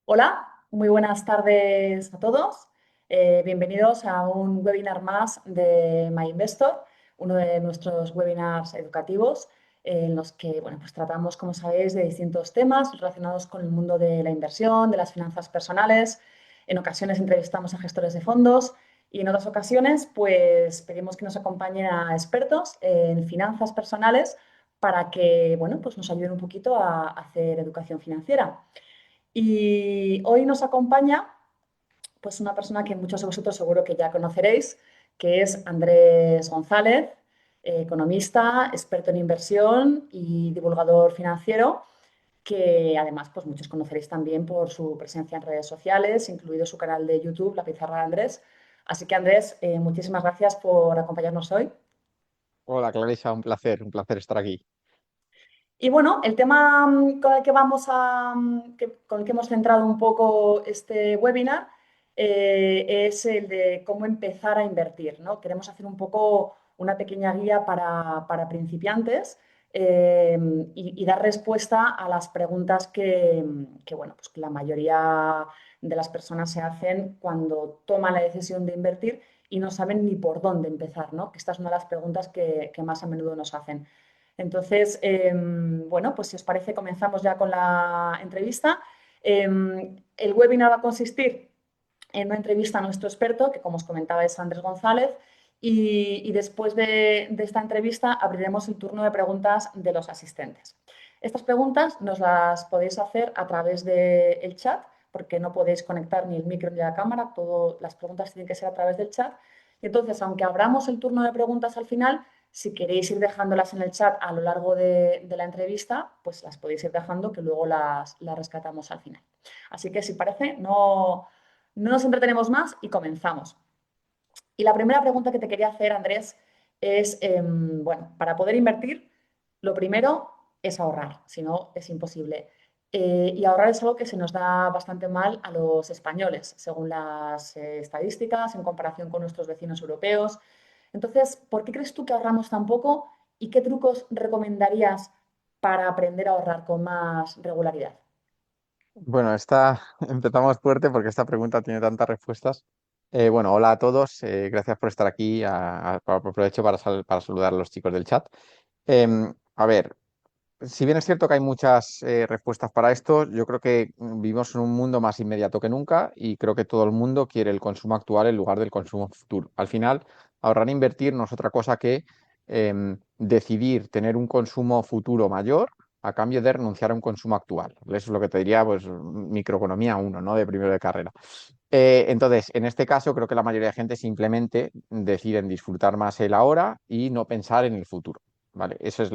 Hola, muy buenas tardes a todos. Bienvenidos a un webinar más de MyInvestor, uno de nuestros webinars educativos en los que pues tratamos, como sabéis, de distintos temas relacionados con el mundo de la inversión, de las finanzas personales. En ocasiones entrevistamos a gestores de fondos y en otras ocasiones pues pedimos que nos acompañen a expertos en finanzas personales para que pues nos ayuden un poquito a hacer educación financiera. Y hoy nos acompaña pues una persona que muchos de vosotros seguro que ya conoceréis, que es Andrés González, economista, experto en inversión y divulgador financiero, que además pues muchos conoceréis también por su presencia en redes sociales, incluido su canal de YouTube, La Pizarra de Andrés. Así que Andrés, muchísimas gracias por acompañarnos hoy. Hola Clarisa, un placer estar aquí. Y bueno, el tema con el que con el que hemos centrado un poco este webinar es el de cómo empezar a invertir, ¿no? Queremos hacer un poco una pequeña guía para principiantes eh, y dar respuesta a las preguntas bueno, pues que la mayoría de las personas se hacen cuando toman la decisión de invertir y no saben ni por dónde empezar, ¿no? Que esta es una de las preguntas que más a menudo nos hacen. Entonces, bueno, pues si os parece, comenzamos ya con la entrevista. El webinar va a consistir en una entrevista a nuestro experto, que como os comentaba es Andrés González, y después de esta entrevista abriremos el turno de preguntas de los asistentes. Estas preguntas nos las podéis hacer a través del chat, porque no podéis conectar ni el micro ni la cámara, todas las preguntas tienen que ser a través del chat. Y entonces, aunque abramos el turno de preguntas al final, si queréis ir dejándolas en el chat a lo largo de la entrevista, pues las podéis ir dejando, que luego las rescatamos al final. Así que si parece, no nos entretenemos más y comenzamos. Y la primera pregunta que te quería hacer, Andrés, es, bueno, para poder invertir, lo primero es ahorrar, si no es imposible. Y ahorrar es algo que se nos da bastante mal a los españoles, según las estadísticas, en comparación con nuestros vecinos europeos. Entonces, ¿por qué crees tú que ahorramos tan poco y qué trucos recomendarías para aprender a ahorrar con más regularidad? Bueno, empezamos fuerte porque esta pregunta tiene tantas respuestas. Bueno, hola a todos, gracias por estar aquí. Aprovecho para saludar a los chicos del chat. A ver, si bien es cierto que hay muchas respuestas para esto, yo creo que vivimos en un mundo más inmediato que nunca y creo que todo el mundo quiere el consumo actual en lugar del consumo futuro. Al final, ahorrar e invertir no es otra cosa que decidir tener un consumo futuro mayor a cambio de renunciar a un consumo actual. Eso es lo que te diría, pues, microeconomía uno, ¿no? De primero de carrera. Entonces, en este caso, creo que la mayoría de gente simplemente deciden disfrutar más el ahora y no pensar en el futuro, ¿vale? Eso es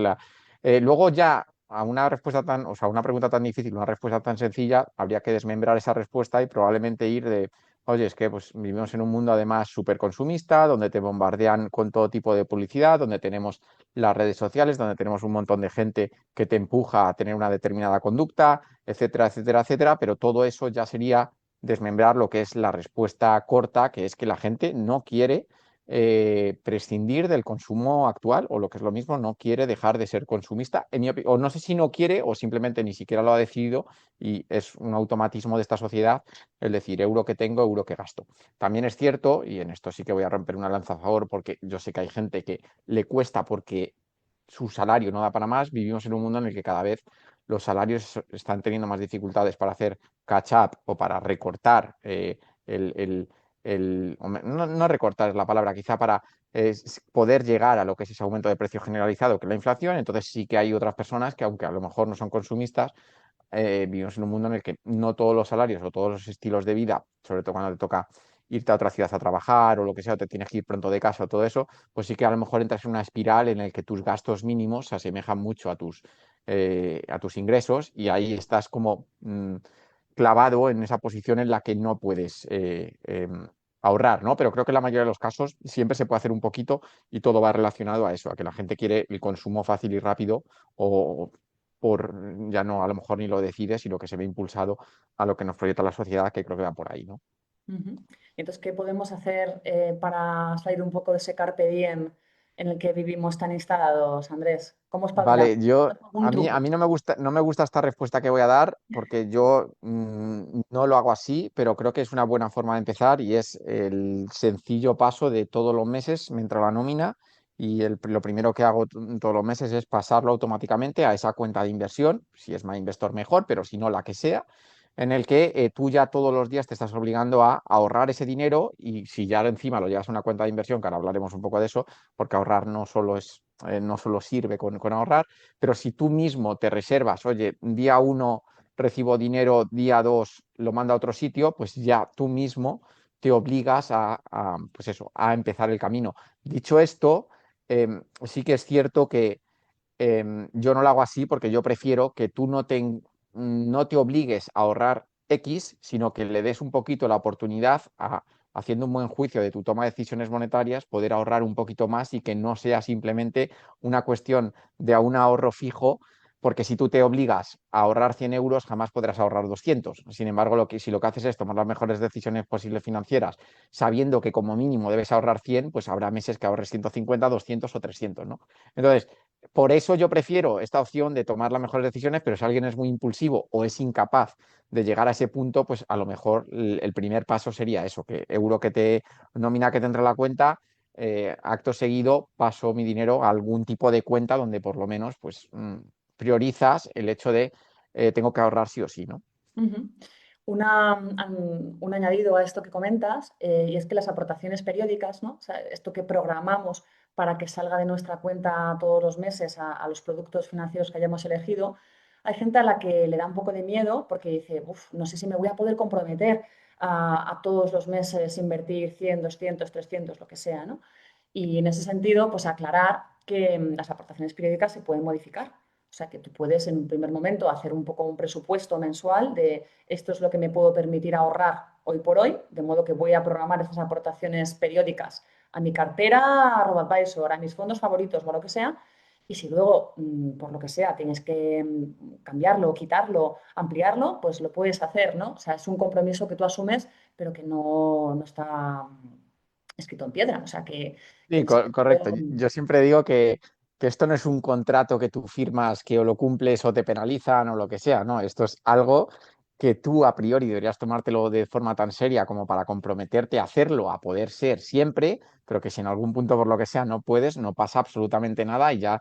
luego ya a una respuesta tan, o sea, una pregunta tan difícil, una respuesta tan sencilla, habría que desmembrar esa respuesta y probablemente ir de, oye, es que pues vivimos en un mundo además súper consumista, donde te bombardean con todo tipo de publicidad, donde tenemos las redes sociales, donde tenemos un montón de gente que te empuja a tener una determinada conducta, etcétera, etcétera, etcétera, pero todo eso ya sería desmembrar lo que es la respuesta corta, que es que la gente no quiere prescindir del consumo actual o lo que es lo mismo, no quiere dejar de ser consumista, o no sé si no quiere o simplemente ni siquiera lo ha decidido y es un automatismo de esta sociedad el decir euro que tengo, euro que gasto. También es cierto, y en esto sí que voy a romper una lanza a favor porque yo sé que hay gente que le cuesta porque su salario no da para más, vivimos en un mundo en el que cada vez los salarios están teniendo más dificultades para hacer catch up o para recortar el, el, no recortar es la palabra, quizá para poder llegar a lo que es ese aumento de precio generalizado, que es la inflación. Entonces sí que hay otras personas que, aunque a lo mejor no son consumistas, vivimos en un mundo en el que no todos los salarios o todos los estilos de vida, sobre todo cuando te toca irte a otra ciudad a trabajar o lo que sea, o te tienes que ir pronto de casa o todo eso, pues sí que a lo mejor entras en una espiral en la que tus gastos mínimos se asemejan mucho a tus ingresos y ahí estás como clavado en esa posición en la que no puedes ahorrar, ¿no? Pero creo que en la mayoría de los casos siempre se puede hacer un poquito y todo va relacionado a eso, a que la gente quiere el consumo fácil y rápido o por, ya no a lo mejor ni lo decide, sino que se ve impulsado a lo que nos proyecta la sociedad, que creo que va por ahí, ¿no? Ujú. Entonces, ¿qué podemos hacer para salir un poco de ese carpe diem en el que vivimos tan instalados, Andrés? ¿Cómo espabilamos? Vale, yo, ¿Algún a truco? mí no me gusta esta respuesta que voy a dar porque yo no lo hago así, pero creo que es una buena forma de empezar y es el sencillo paso de todos los meses me entra la nómina y lo primero que hago todos los meses es pasarlo automáticamente a esa cuenta de inversión, si es MyInvestor mejor, pero si no, la que sea, en el que tú ya todos los días te estás obligando a ahorrar ese dinero y si ya encima lo llevas a una cuenta de inversión, que ahora hablaremos un poco de eso, porque ahorrar no solo es no solo sirve con ahorrar, pero si tú mismo te reservas, oye, día uno recibo dinero, día dos lo mando a otro sitio, pues ya tú mismo te obligas pues eso, a empezar el camino. Dicho esto, sí que es cierto que yo no lo hago así porque yo prefiero que tú no te obligues a ahorrar X, sino que le des un poquito la oportunidad haciendo un buen juicio de tu toma de decisiones monetarias, poder ahorrar un poquito más y que no sea simplemente una cuestión de un ahorro fijo, porque si tú te obligas a ahorrar 100 euros, jamás podrás ahorrar 200. Sin embargo, si lo que haces es tomar las mejores decisiones posibles financieras, sabiendo que como mínimo debes ahorrar 100, pues habrá meses que ahorres 150, 200 o 300, ¿no? Entonces, por eso yo prefiero esta opción de tomar las mejores decisiones, pero si alguien es muy impulsivo o es incapaz de llegar a ese punto, pues a lo mejor el primer paso sería eso, que euro que te nómina que te entra a la cuenta, acto seguido paso mi dinero a algún tipo de cuenta donde por lo menos pues priorizas el hecho de tengo que ahorrar sí o sí, ¿no? Ujú. Un añadido a esto que comentas, y es que las aportaciones periódicas, ¿no? O sea, esto que programamos para que salga de nuestra cuenta todos los meses a los productos financieros que hayamos elegido, hay gente a la que le da un poco de miedo porque dice, "Uf, no sé si me voy a poder comprometer a todos los meses invertir 100, 200, 300, lo que sea, ¿no?". Y en ese sentido, pues aclarar que las aportaciones periódicas se pueden modificar. O sea, que tú puedes en un primer momento hacer un poco un presupuesto mensual de esto es lo que me puedo permitir ahorrar hoy por hoy, de modo que voy a programar esas aportaciones periódicas a mi cartera, a RoboAdvisor, a mis fondos favoritos o a lo que sea. Y si luego, por lo que sea, tienes que cambiarlo, quitarlo, ampliarlo, pues lo puedes hacer, ¿no? O sea, es un compromiso que tú asumes, pero que no está escrito en piedra. O sea, que Sí, en ese correcto. sentido, Yo siempre digo que esto no es un contrato que tú firmas que o lo cumples o te penalizan o lo que sea, no, esto es algo que tú a priori deberías tomártelo de forma tan seria como para comprometerte a hacerlo, a poder ser siempre, pero que si en algún punto por lo que sea no puedes, no pasa absolutamente nada y ya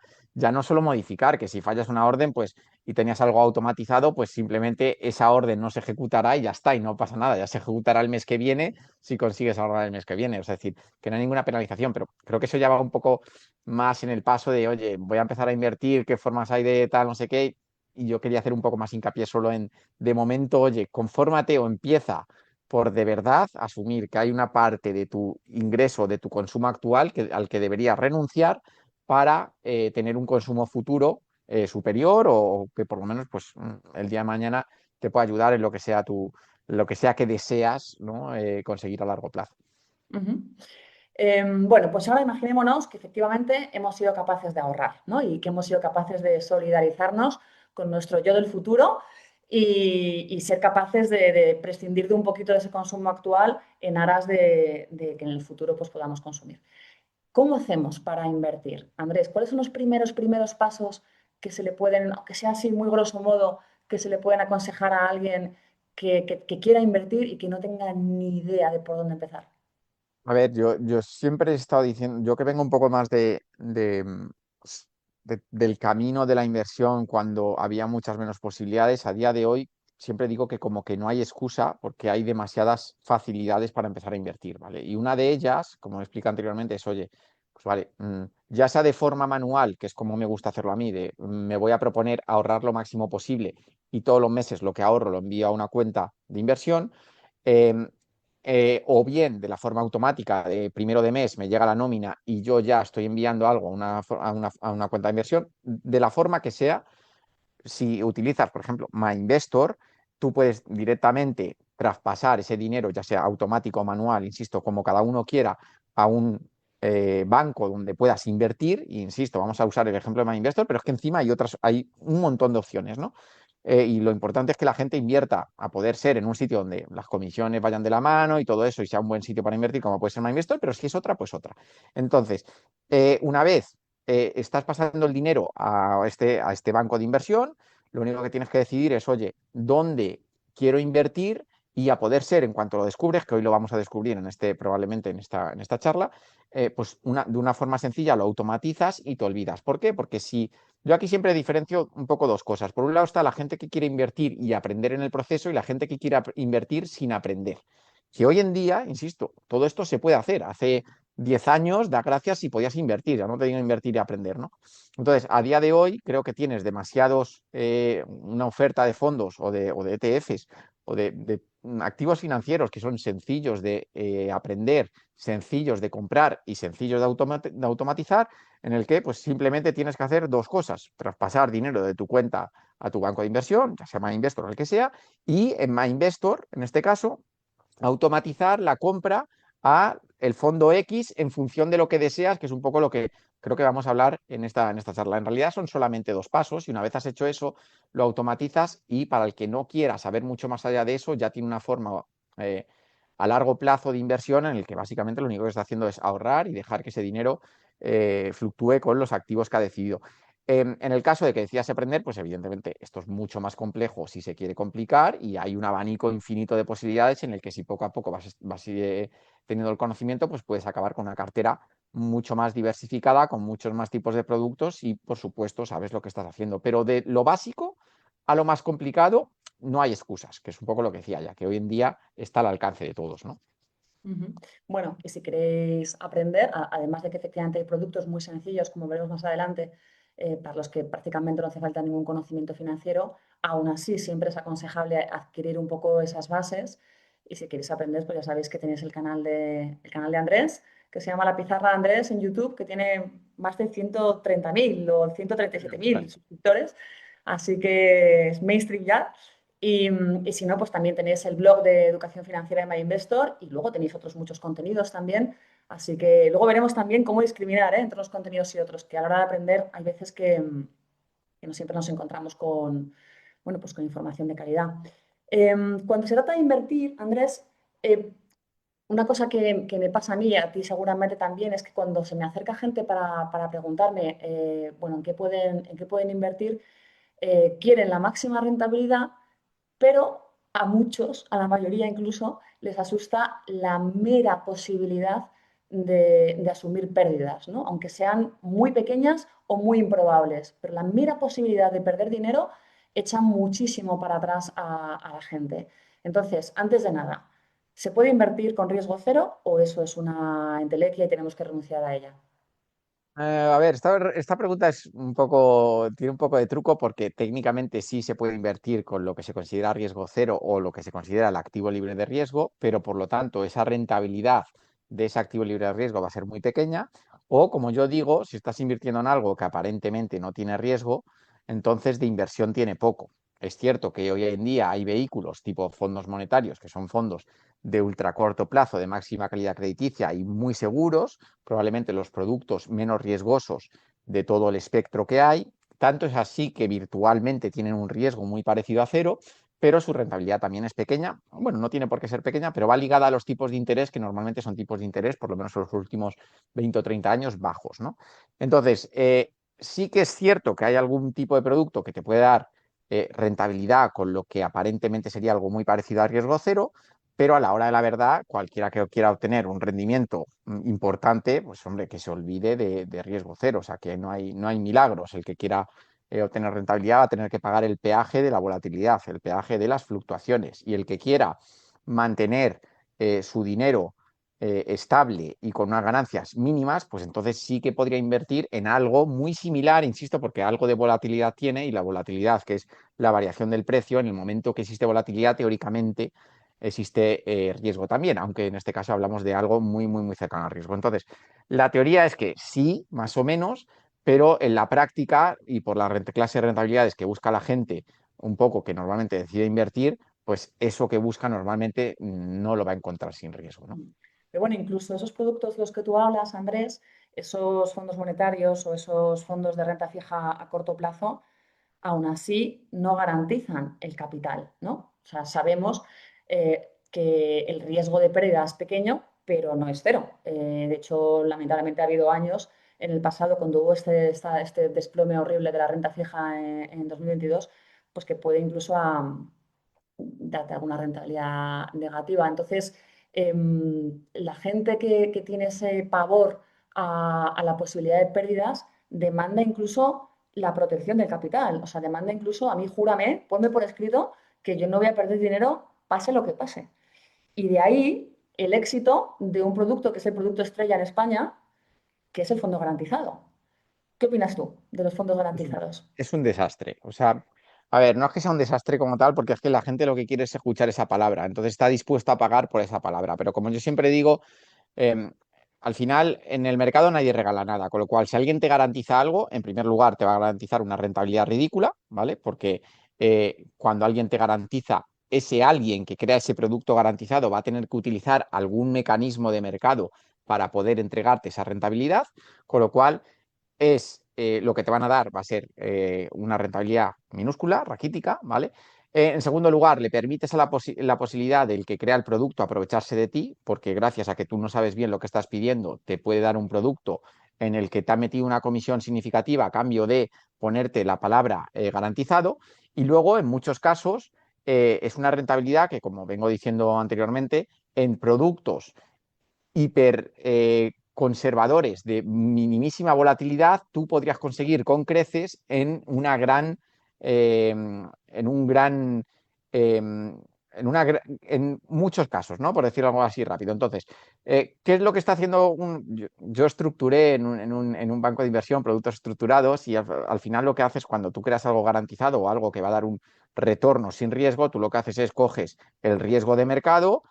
no solo modificar, que si fallas una orden, pues y tenías algo automatizado, pues simplemente esa orden no se ejecutará y ya está, y no pasa nada, ya se ejecutará el mes que viene si consigues ahorrar el mes que viene. Es decir, que no hay ninguna penalización, pero creo que eso ya va un poco más en el paso de, oye, voy a empezar a invertir, qué formas hay de tal, no sé qué, y yo quería hacer un poco más hincapié solo en, de momento, oye, confórmate o empieza por de verdad asumir que hay una parte de tu ingreso, de tu consumo actual al que deberías renunciar para tener un consumo futuro superior o que por lo menos pues, el día de mañana te pueda ayudar en lo que sea que deseas, ¿no? Conseguir a largo plazo. ujú. Bueno, pues ahora imaginémonos que efectivamente hemos sido capaces de ahorrar, ¿no? Y que hemos sido capaces de solidarizarnos con nuestro yo del futuro y ser capaces de prescindir de un poquito de ese consumo actual en aras de que en el futuro pues, podamos consumir. ¿Cómo hacemos para invertir? Andrés, ¿cuáles son los primeros pasos que se le pueden, aunque sea así muy grosso modo, que se le pueden aconsejar a alguien que quiera invertir y que no tenga ni idea de por dónde empezar? A ver, yo siempre he estado diciendo, yo que vengo un poco más del camino de la inversión cuando había muchas menos posibilidades, a día de hoy siempre digo que como que no hay excusa porque hay demasiadas facilidades para empezar a invertir, ¿vale? Y una de ellas, como expliqué anteriormente, es, oye, pues vale, ya sea de forma manual, que es como me gusta hacerlo a mí, de me voy a proponer ahorrar lo máximo posible y todos los meses lo que ahorro lo envío a una cuenta de inversión. em, o bien de la forma automática, de primero de mes me llega la nómina y yo ya estoy enviando algo a una cuenta de inversión, de la forma que sea, si utilizas, por ejemplo, MyInvestor, tú puedes directamente traspasar ese dinero, ya sea automático o manual, insisto, como cada uno quiera, a un banco donde puedas invertir, e insisto, vamos a usar el ejemplo de MyInvestor, pero es que encima hay un montón de opciones, ¿no? Y lo importante es que la gente invierta, a poder ser en un sitio donde las comisiones vayan de la mano y todo eso, y sea un buen sitio para invertir, como puede ser MyInvestor, pero si es otra, pues otra. Entonces, una vez estás pasando el dinero a este banco de inversión, lo único que tienes que decidir es, oye, ¿dónde quiero invertir? Y a poder ser, en cuanto lo descubres, que hoy lo vamos a descubrir probablemente en esta charla, pues de una forma sencilla lo automatizas y te olvidas. ¿Por qué? Porque si yo aquí siempre diferencio un poco dos cosas. Por un lado está la gente que quiere invertir y aprender en el proceso y la gente que quiere invertir sin aprender. Que hoy en día, insisto, todo esto se puede hacer. Hace 10 años, da gracias si podías invertir, ya no te digo invertir y aprender, ¿no? Entonces, a día de hoy creo que tienes una oferta de fondos o de ETFs o de activos financieros que son sencillos de aprender, sencillos de comprar y sencillos de automatizar, en el que pues simplemente tienes que hacer dos cosas: traspasar dinero de tu cuenta a tu banco de inversión, ya sea MyInvestor o el que sea, y en MyInvestor, en este caso, automatizar la compra a el fondo X en función de lo que deseas, que es un poco lo que creo que vamos a hablar en esta charla. En realidad son solamente dos pasos y una vez has hecho eso, lo automatizas y para el que no quiera saber mucho más allá de eso, ya tiene una forma a largo plazo de inversión en el que básicamente lo único que está haciendo es ahorrar y dejar que ese dinero fluctúe con los activos que ha decidido. En el caso de que decidas aprender, pues evidentemente esto es mucho más complejo si se quiere complicar y hay un abanico infinito de posibilidades en el que si poco a poco vas teniendo el conocimiento, pues puedes acabar con una cartera mucho más diversificada, con muchos más tipos de productos y por supuesto sabes lo que estás haciendo. Pero de lo básico a lo más complicado no hay excusas, que es un poco lo que decía ya, que hoy en día está al alcance de todos, ¿no? Ujú. Bueno, y si queréis aprender, además de que efectivamente hay productos muy sencillos, como veremos más adelante, para los que prácticamente no hace falta ningún conocimiento financiero, aún así siempre es aconsejable adquirir un poco esas bases. Y si queréis aprender, pues ya sabéis que tenéis el canal de Andrés, que se llama La Pizarra de Andrés en YouTube, que tiene más de 130.000 o 137.000 suscriptores. Así que es mainstream ya. Y si no, pues también tenéis el blog de educación financiera de MyInvestor y luego tenéis otros muchos contenidos también. Así que luego veremos también cómo discriminar, entre unos contenidos y otros, que a la hora de aprender hay veces que no siempre nos encontramos con, bueno, pues con información de calidad. Cuando se trata de invertir, Andrés, eh, una cosa que me pasa a mí, a ti seguramente también, es que cuando se me acerca gente para preguntarme, bueno, en qué pueden invertir, quieren la máxima rentabilidad, pero a muchos, a la mayoría incluso, les asusta la mera posibilidad de asumir pérdidas, ¿no? Aunque sean muy pequeñas o muy improbables. Pero la mera posibilidad de perder dinero echa muchísimo para atrás a la gente. Entonces, antes de nada, ¿se puede invertir con riesgo cero o eso es una entelequia y tenemos que renunciar a ella? A ver, esta pregunta tiene un poco de truco porque técnicamente sí se puede invertir con lo que se considera riesgo cero o lo que se considera el activo libre de riesgo, pero por lo tanto esa rentabilidad de ese activo libre de riesgo va a ser muy pequeña. O como yo digo, si estás invirtiendo en algo que aparentemente no tiene riesgo, entonces de inversión tiene poco. Es cierto que hoy en día hay vehículos tipo fondos monetarios, que son fondos de ultra corto plazo, de máxima calidad crediticia y muy seguros, probablemente los productos menos riesgosos de todo el espectro que hay. Tanto es así que virtualmente tienen un riesgo muy parecido a cero, pero su rentabilidad también es pequeña. Bueno, no tiene por qué ser pequeña, pero va ligada a los tipos de interés, que normalmente son tipos de interés, por lo menos en los últimos 20 o 30 años, bajos, ¿no? Entonces, sí que es cierto que hay algún tipo de producto que te puede dar rentabilidad con lo que aparentemente sería algo muy parecido a riesgo cero, pero a la hora de la verdad, cualquiera que quiera obtener un rendimiento importante, pues hombre, que se olvide de riesgo cero, o sea, que no hay milagros. El que quiera obtener rentabilidad va a tener que pagar el peaje de la volatilidad, el peaje de las fluctuaciones, y el que quiera mantener su dinero estable y con unas ganancias mínimas, pues entonces sí que podría invertir en algo muy similar, insisto, porque algo de volatilidad tiene, y la volatilidad, que es la variación del precio, en el momento que existe volatilidad, teóricamente existe riesgo también, aunque en este caso hablamos de algo muy cercano al riesgo. Entonces, la teoría es que sí, más o menos, pero en la práctica y por la clase de rentabilidades que busca la gente, un poco que normalmente decide invertir, pues eso que busca normalmente no lo va a encontrar sin riesgo, ¿no? Pero bueno, incluso esos productos de los que tú hablas, Andrés, esos fondos monetarios o esos fondos de renta fija a corto plazo, aún así no garantizan el capital, ¿no? O sea, sabemos que el riesgo de pérdida es pequeño, pero no es cero. De hecho, lamentablemente ha habido años en el pasado, cuando hubo este desplome horrible de la renta fija en 2022, pues que puede incluso darte alguna rentabilidad negativa. Entonces, la gente que tiene ese pavor a la posibilidad de pérdidas demanda incluso la protección del capital. O sea, demanda incluso, a mí júrame, ponme por escrito que yo no voy a perder dinero pase lo que pase. Y de ahí el éxito de un producto que es el producto estrella en España, que es el fondo garantizado. ¿Qué opinas tú de los fondos Es un, garantizados? es un desastre. O sea, a ver, no es que sea un desastre como tal, porque es que la gente lo que quiere es escuchar esa palabra, entonces está dispuesta a pagar por esa palabra. Pero como yo siempre digo, eh, al final en el mercado nadie regala nada, con lo cual si alguien te garantiza algo, en primer lugar te va a garantizar una rentabilidad ridícula, ¿vale? Porque cuando alguien te garantiza, ese alguien que crea ese producto garantizado va a tener que utilizar algún mecanismo de mercado para poder entregarte esa rentabilidad, con lo cual es lo que te van a dar va a ser una rentabilidad minúscula, raquítica, ¿vale? En segundo lugar, le permites a la posibilidad del que crea el producto aprovecharse de ti, porque gracias a que tú no sabes bien lo que estás pidiendo, te puede dar un producto en el que te ha metido una comisión significativa a cambio de ponerte la palabra garantizado. Y luego, en muchos casos, es una rentabilidad que, como vengo diciendo anteriormente, en productos hiper conservadores de minimísima volatilidad, tú podrías conseguir con creces en un gran, en muchos casos, ¿no? Por decirlo algo así rápido. Entonces, ¿qué es lo que está haciendo yo estructuré en un banco de inversión productos estructurados y al final lo que haces cuando tú creas algo garantizado o algo que va a dar un retorno sin riesgo, tú lo que haces es coges el riesgo de mercado,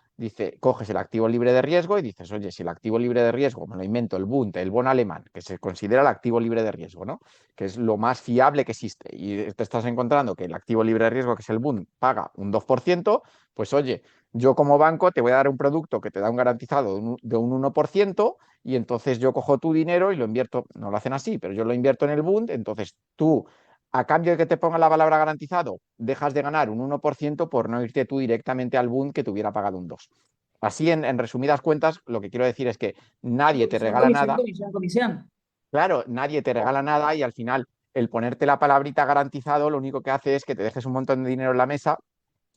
coges el activo libre de riesgo y dices, oye, si el activo libre de riesgo, me lo invento, el Bund, el bono alemán, que se considera el activo libre de riesgo, ¿no? Que es lo más fiable que existe, y te estás encontrando que el activo libre de riesgo, que es el Bund, paga un 2%, pues oye, yo como banco te voy a dar un producto que te da un garantizado de un 1%, y entonces yo cojo tu dinero y lo invierto, no lo hacen así, pero yo lo invierto en el Bund, entonces tú a cambio de que te ponga la palabra garantizado, dejas de ganar un 1% por no irte tú directamente al Bund que te hubiera pagado un 2%. Así, en resumidas cuentas, lo que quiero decir es que nadie te Comisión, regala comisión, nada, comisión, comisión. claro, nadie te regala nada y al final el ponerte la palabrita garantizado lo único que hace es que te dejes un montón de dinero en la mesa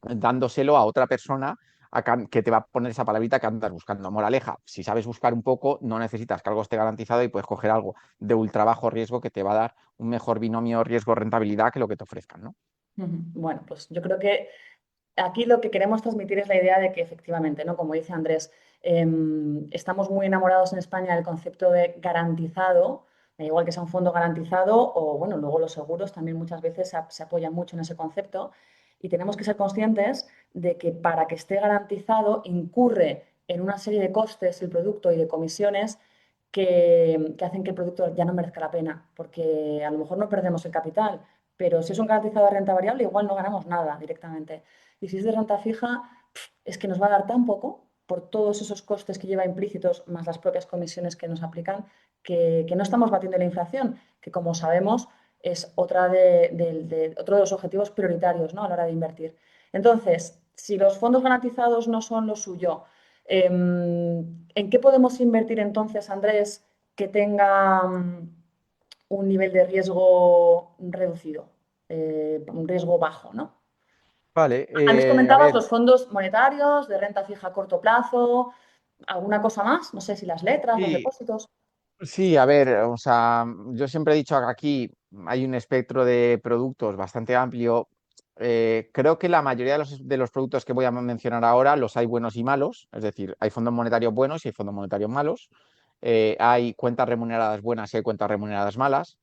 dándoselo a otra persona que te va a poner esa palabrita que andas buscando. Moraleja, si sabes buscar un poco, no necesitas que algo esté garantizado y puedes coger algo de ultra bajo riesgo que te va a dar un mejor binomio riesgo-rentabilidad que lo que te ofrezcan, ¿no? Ujú. Bueno, pues yo creo que aquí lo que queremos transmitir es la idea de que efectivamente, ¿no? Como dice Andrés, estamos muy enamorados en España del concepto de garantizado, da igual que sea un fondo garantizado o, bueno, luego los seguros también muchas veces se apoyan mucho en ese concepto y tenemos que ser conscientes de que para que esté garantizado incurre en una serie de costes el producto y de comisiones que hacen que el producto ya no merezca la pena, porque a lo mejor no perdemos el capital, pero si es un garantizado de renta variable, igual no ganamos nada directamente. Y si es de renta fija, es que nos va a dar tan poco por todos esos costes que lleva implícitos, más las propias comisiones que nos aplican, que no estamos batiendo la inflación, que como sabemos es otro de los objetivos prioritarios, ¿no? A la hora de invertir. Entonces, si los fondos garantizados no son lo suyo, ¿en qué podemos invertir entonces, Andrés, que tenga un nivel de riesgo reducido, un riesgo bajo, ¿no? Vale, Antes a comentabas ver, los fondos monetarios de renta fija a corto plazo, ¿alguna cosa más? No sé si las letras, los sí, depósitos. sí, a ver, o sea, yo siempre he dicho que aquí hay un espectro de productos bastante amplio. Creo que la mayoría de los productos que voy a mencionar ahora los hay buenos y malos, es decir, hay fondos monetarios buenos y hay fondos monetarios malos. Hay cuentas remuneradas buenas y hay cuentas remuneradas malas.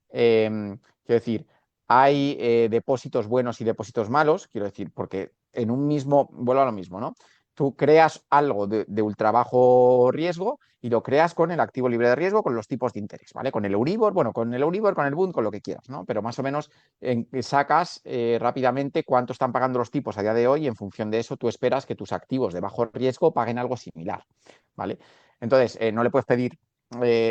Quiero decir, hay depósitos buenos y depósitos malos, quiero decir, porque en un mismo, vuelvo a lo mismo, ¿no? Tú creas algo de ultra bajo riesgo y lo creas con el activo libre de riesgo, con los tipos de interés, ¿vale? Con el Euribor, bueno, con el Euribor, con el Bund, con lo que quieras, ¿no? Pero más o menos sacas rápidamente cuánto están pagando los tipos a día de hoy y en función de eso tú esperas que tus activos de bajo riesgo paguen algo similar, ¿vale? Entonces, no le puedes pedir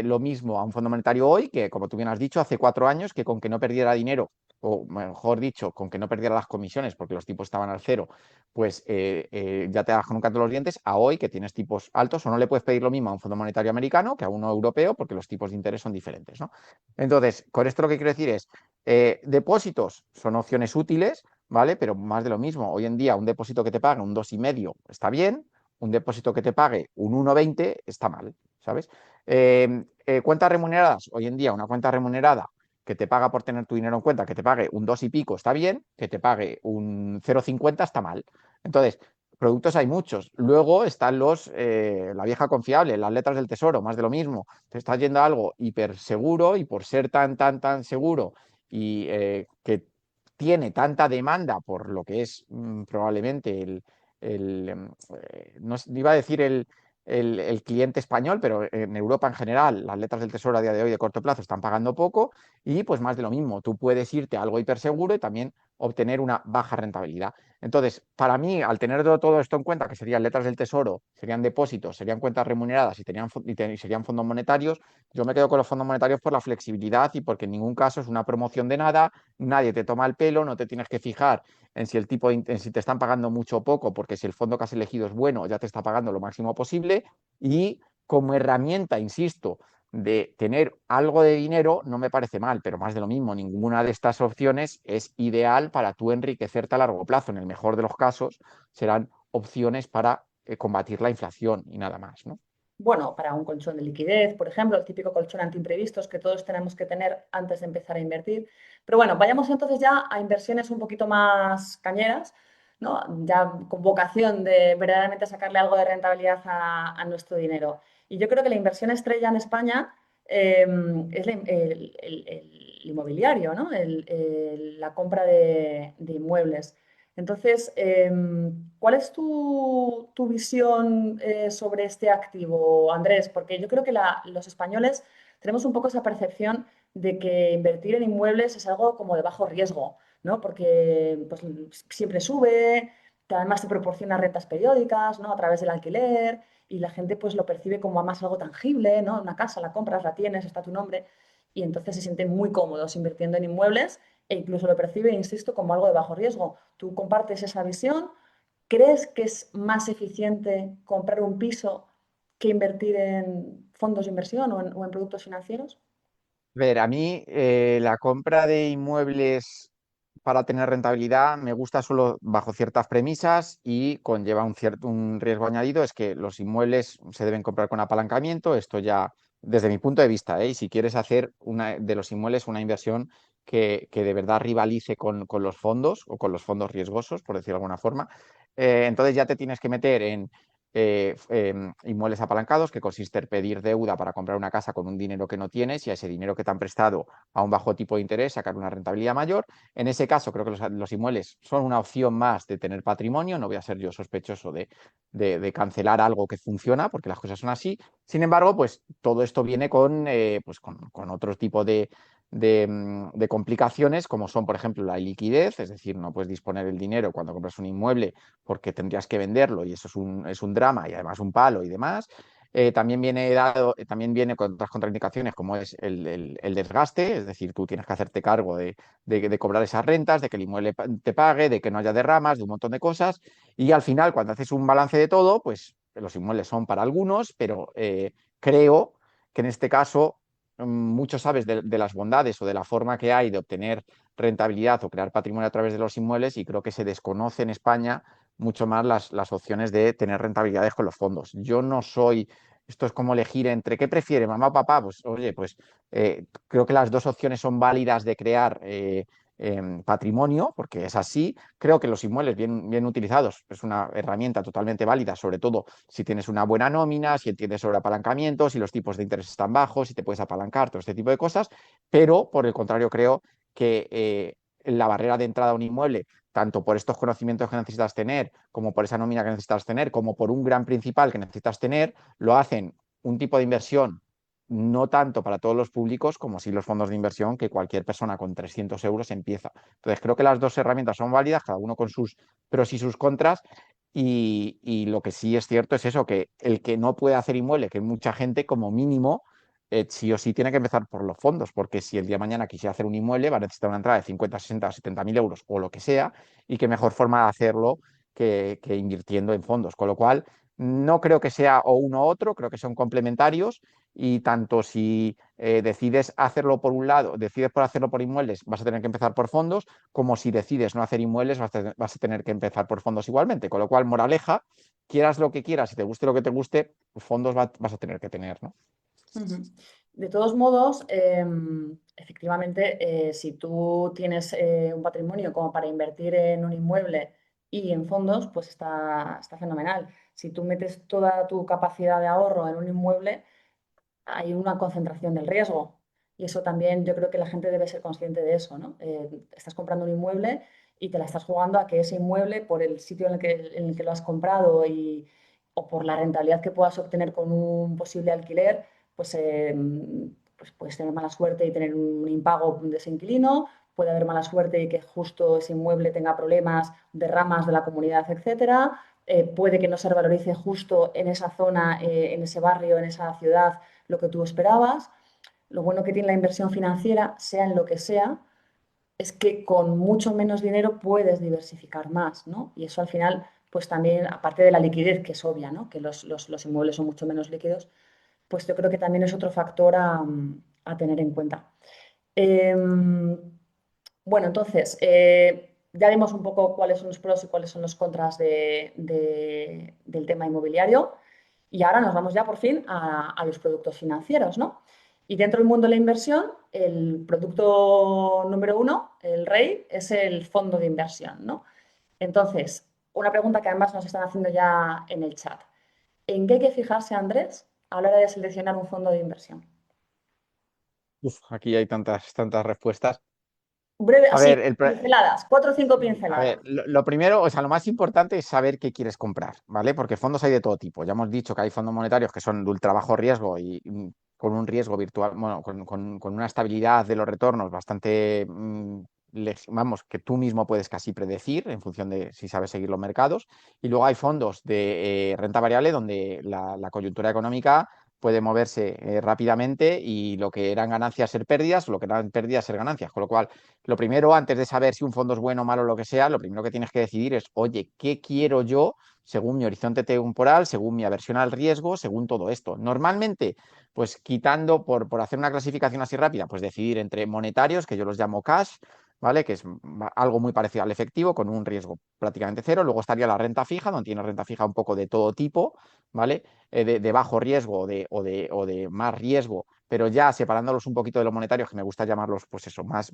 lo mismo a un fondo monetario hoy que, como tú bien has dicho, hace 4 años, que con que no perdiera dinero o mejor dicho, con que no perdiera las comisiones porque los tipos estaban al cero, pues ya te das con un canto en los dientes, a hoy que tienes tipos altos o no le puedes pedir lo mismo a un Fondo Monetario americano que a uno europeo porque los tipos de interés son diferentes, ¿no? Entonces, con esto lo que quiero decir es, depósitos son opciones útiles, ¿vale? Pero más de lo mismo. Hoy en día un depósito que te pague un 2,5 está bien, un depósito que te pague un 1,20 está mal, ¿sabes? Cuentas remuneradas. Hoy en día una cuenta remunerada que te paga por tener tu dinero en cuenta, que te pague un 2 y pico está bien, que te pague un 0,50 está mal. Entonces, productos hay muchos. Luego están la vieja confiable, las letras del tesoro, más de lo mismo. Te estás yendo a algo hiper seguro y por ser tan seguro y que tiene tanta demanda por lo que es probablemente no iba a decir el cliente español, pero en Europa en general, las letras del tesoro a día de hoy de corto plazo están pagando poco y pues más de lo mismo, tú puedes irte a algo hiperseguro y también obtener una baja rentabilidad. Entonces, para mí, al tener todo esto en cuenta, que serían letras del tesoro, serían depósitos, serían cuentas remuneradas y serían fondos monetarios, yo me quedo con los fondos monetarios por la flexibilidad y porque en ningún caso es una promoción de nada, nadie te toma el pelo, no te tienes que fijar en si en si te están pagando mucho o poco, porque si el fondo que has elegido es bueno, ya te está pagando lo máximo posible. Y como herramienta, insisto, de tener algo de dinero no me parece mal, pero más de lo mismo, ninguna de estas opciones es ideal para tú enriquecerte a largo plazo. En el mejor de los casos serán opciones para combatir la inflación y nada más, ¿no? Bueno, para un colchón de liquidez, por ejemplo, el típico colchón ante imprevistos que todos tenemos que tener antes de empezar a invertir. Pero bueno, vayamos entonces ya a inversiones un poquito más cañeras, ¿no? Ya con vocación de verdaderamente sacarle algo de rentabilidad a nuestro dinero. Y yo creo que la inversión estrella en España es el inmobiliario, ¿no? La compra de inmuebles. Entonces, ¿cuál es tu visión sobre este activo, Andrés? Porque yo creo que los españoles tenemos un poco esa percepción de que invertir en inmuebles es algo como de bajo riesgo, ¿no? Porque pues, siempre sube, que además te proporciona rentas periódicas, ¿no? A través del alquiler y la gente pues lo percibe como más algo tangible, ¿no? Una casa la compras, la tienes, está tu nombre y entonces se sienten muy cómodos invirtiendo en inmuebles e incluso lo percibe, insisto, como algo de bajo riesgo. ¿Tú compartes esa visión? ¿Crees que es más eficiente comprar un piso que invertir en fondos de inversión o en productos financieros? Ver, a mí la compra de inmuebles para tener rentabilidad me gusta solo bajo ciertas premisas y conlleva un riesgo añadido, es que los inmuebles se deben comprar con apalancamiento, esto ya desde mi punto de vista, ¿eh? Y si quieres hacer de los inmuebles una inversión que de verdad rivalice con los fondos o con los fondos riesgosos, por decirlo de alguna forma, entonces ya te tienes que meter en inmuebles apalancados, que consiste en pedir deuda para comprar una casa con un dinero que no tienes y a ese dinero que te han prestado a un bajo tipo de interés sacar una rentabilidad mayor. En ese caso, creo que los inmuebles son una opción más de tener patrimonio. No voy a ser yo sospechoso de cancelar algo que funciona, porque las cosas son así. Sin embargo, pues todo esto viene pues con otro tipo de complicaciones, como son, por ejemplo, la liquidez, es decir, no puedes disponer el dinero cuando compras un inmueble porque tendrías que venderlo y eso es un drama y además un palo y demás. También viene con otras contraindicaciones como es el desgaste, es decir, tú tienes que hacerte cargo de cobrar esas rentas, de que el inmueble te pague, de que no haya derramas, de un montón de cosas. Y al final, cuando haces un balance de todo, pues los inmuebles son para algunos, pero creo que en este caso mucho sabes de las bondades o de la forma que hay de obtener rentabilidad o crear patrimonio a través de los inmuebles y creo que se desconoce en España mucho más las opciones de tener rentabilidades con los fondos. Yo no soy, esto es como elegir entre qué prefiere mamá o papá, pues oye, pues creo que las dos opciones son válidas de crear patrimonio, porque es así. Creo que los inmuebles bien utilizados es una herramienta totalmente válida, sobre todo si tienes una buena nómina, si entiendes sobre apalancamiento, si los tipos de interés están bajos, si te puedes apalancar, todo este tipo de cosas. Pero, por el contrario, creo que la barrera de entrada a un inmueble tanto por estos conocimientos que necesitas tener, como por esa nómina que necesitas tener, como por un gran principal que necesitas tener, lo hacen un tipo de inversión no tanto para todos los públicos como si los fondos de inversión que cualquier persona con 300 euros empieza. Entonces creo que las dos herramientas son válidas, cada uno con sus pros y sus contras. Y lo que sí es cierto es eso, que el que no puede hacer inmueble, que mucha gente como mínimo sí o sí tiene que empezar por los fondos, porque si el día de mañana quisiera hacer un inmueble, va a necesitar una entrada de 50, 60 o 70 mil euros o lo que sea, y qué mejor forma de hacerlo que invirtiendo en fondos. Con lo cual, no creo que sea o uno u otro, creo que son complementarios y tanto si decides hacerlo por un lado, decides por hacerlo por inmuebles, vas a tener que empezar por fondos, como si decides no hacer inmuebles, vas a tener que empezar por fondos igualmente. Con lo cual, moraleja, quieras lo que quieras y te guste lo que te guste, fondos vas a tener que tener, ¿no? Ujú. De todos modos, efectivamente, si tú tienes un patrimonio como para invertir en un inmueble y en fondos, pues está fenomenal. Si tú metes toda tu capacidad de ahorro en un inmueble, hay una concentración del riesgo. Y eso también yo creo que la gente debe ser consciente de eso, ¿no? Estás comprando un inmueble y te la estás jugando a que ese inmueble, por el sitio en el que lo has comprado o por la rentabilidad que puedas obtener con un posible alquiler, pues, pues puedes tener mala suerte y tener un impago de ese inquilino, puede haber mala suerte y que justo ese inmueble tenga problemas de ramas de la comunidad, etcétera. Puede que no se revalorice justo en esa zona, en ese barrio, en esa ciudad, lo que tú esperabas. Lo bueno que tiene la inversión financiera, sea en lo que sea, es que con mucho menos dinero puedes diversificar más, ¿no? Y eso al final, pues también, aparte de la liquidez, que es obvia, ¿no? Que los inmuebles son mucho menos líquidos, pues yo creo que también es otro factor a tener en cuenta. Em, bueno, entonces, ya vimos un poco cuáles son los pros y cuáles son los contras del tema inmobiliario. Y ahora nos vamos ya por fin a los productos financieros, ¿no? Y dentro del mundo de la inversión, el producto número uno, el rey, es el fondo de inversión, ¿no? Entonces, una pregunta que además nos están haciendo ya en el chat. ¿En qué hay que fijarse, Andrés, a la hora de seleccionar un fondo de inversión? Uf, aquí hay tantas respuestas. Breve, A así, ver, pinceladas, cuatro o cinco a ver, pinceladas. lo primero, o sea, lo más importante es saber qué quieres comprar, ¿vale? Porque fondos hay de todo tipo. Ya hemos dicho que hay fondos monetarios que son de ultra bajo riesgo y con un riesgo virtual, bueno, con una estabilidad de los retornos bastante, vamos, que tú mismo puedes casi predecir en función de si sabes seguir los mercados. Y luego hay fondos de renta variable donde la coyuntura económica puede moverse rápidamente y lo que eran ganancias ser pérdidas, o lo que eran pérdidas ser ganancias. Con lo cual, lo primero, antes de saber si un fondo es bueno, malo o lo que sea, lo primero que tienes que decidir es, oye, ¿qué quiero yo según mi horizonte temporal, según mi aversión al riesgo, según todo esto? Normalmente, pues quitando, por hacer una clasificación así rápida, pues decidir entre monetarios, que yo los llamo cash, ¿vale? Que es algo muy parecido al efectivo, con un riesgo prácticamente cero. Luego estaría la renta fija, donde tiene renta fija un poco de todo tipo, ¿vale? De bajo riesgo o de más riesgo, pero ya separándolos un poquito de los monetarios, que me gusta llamarlos, pues eso, más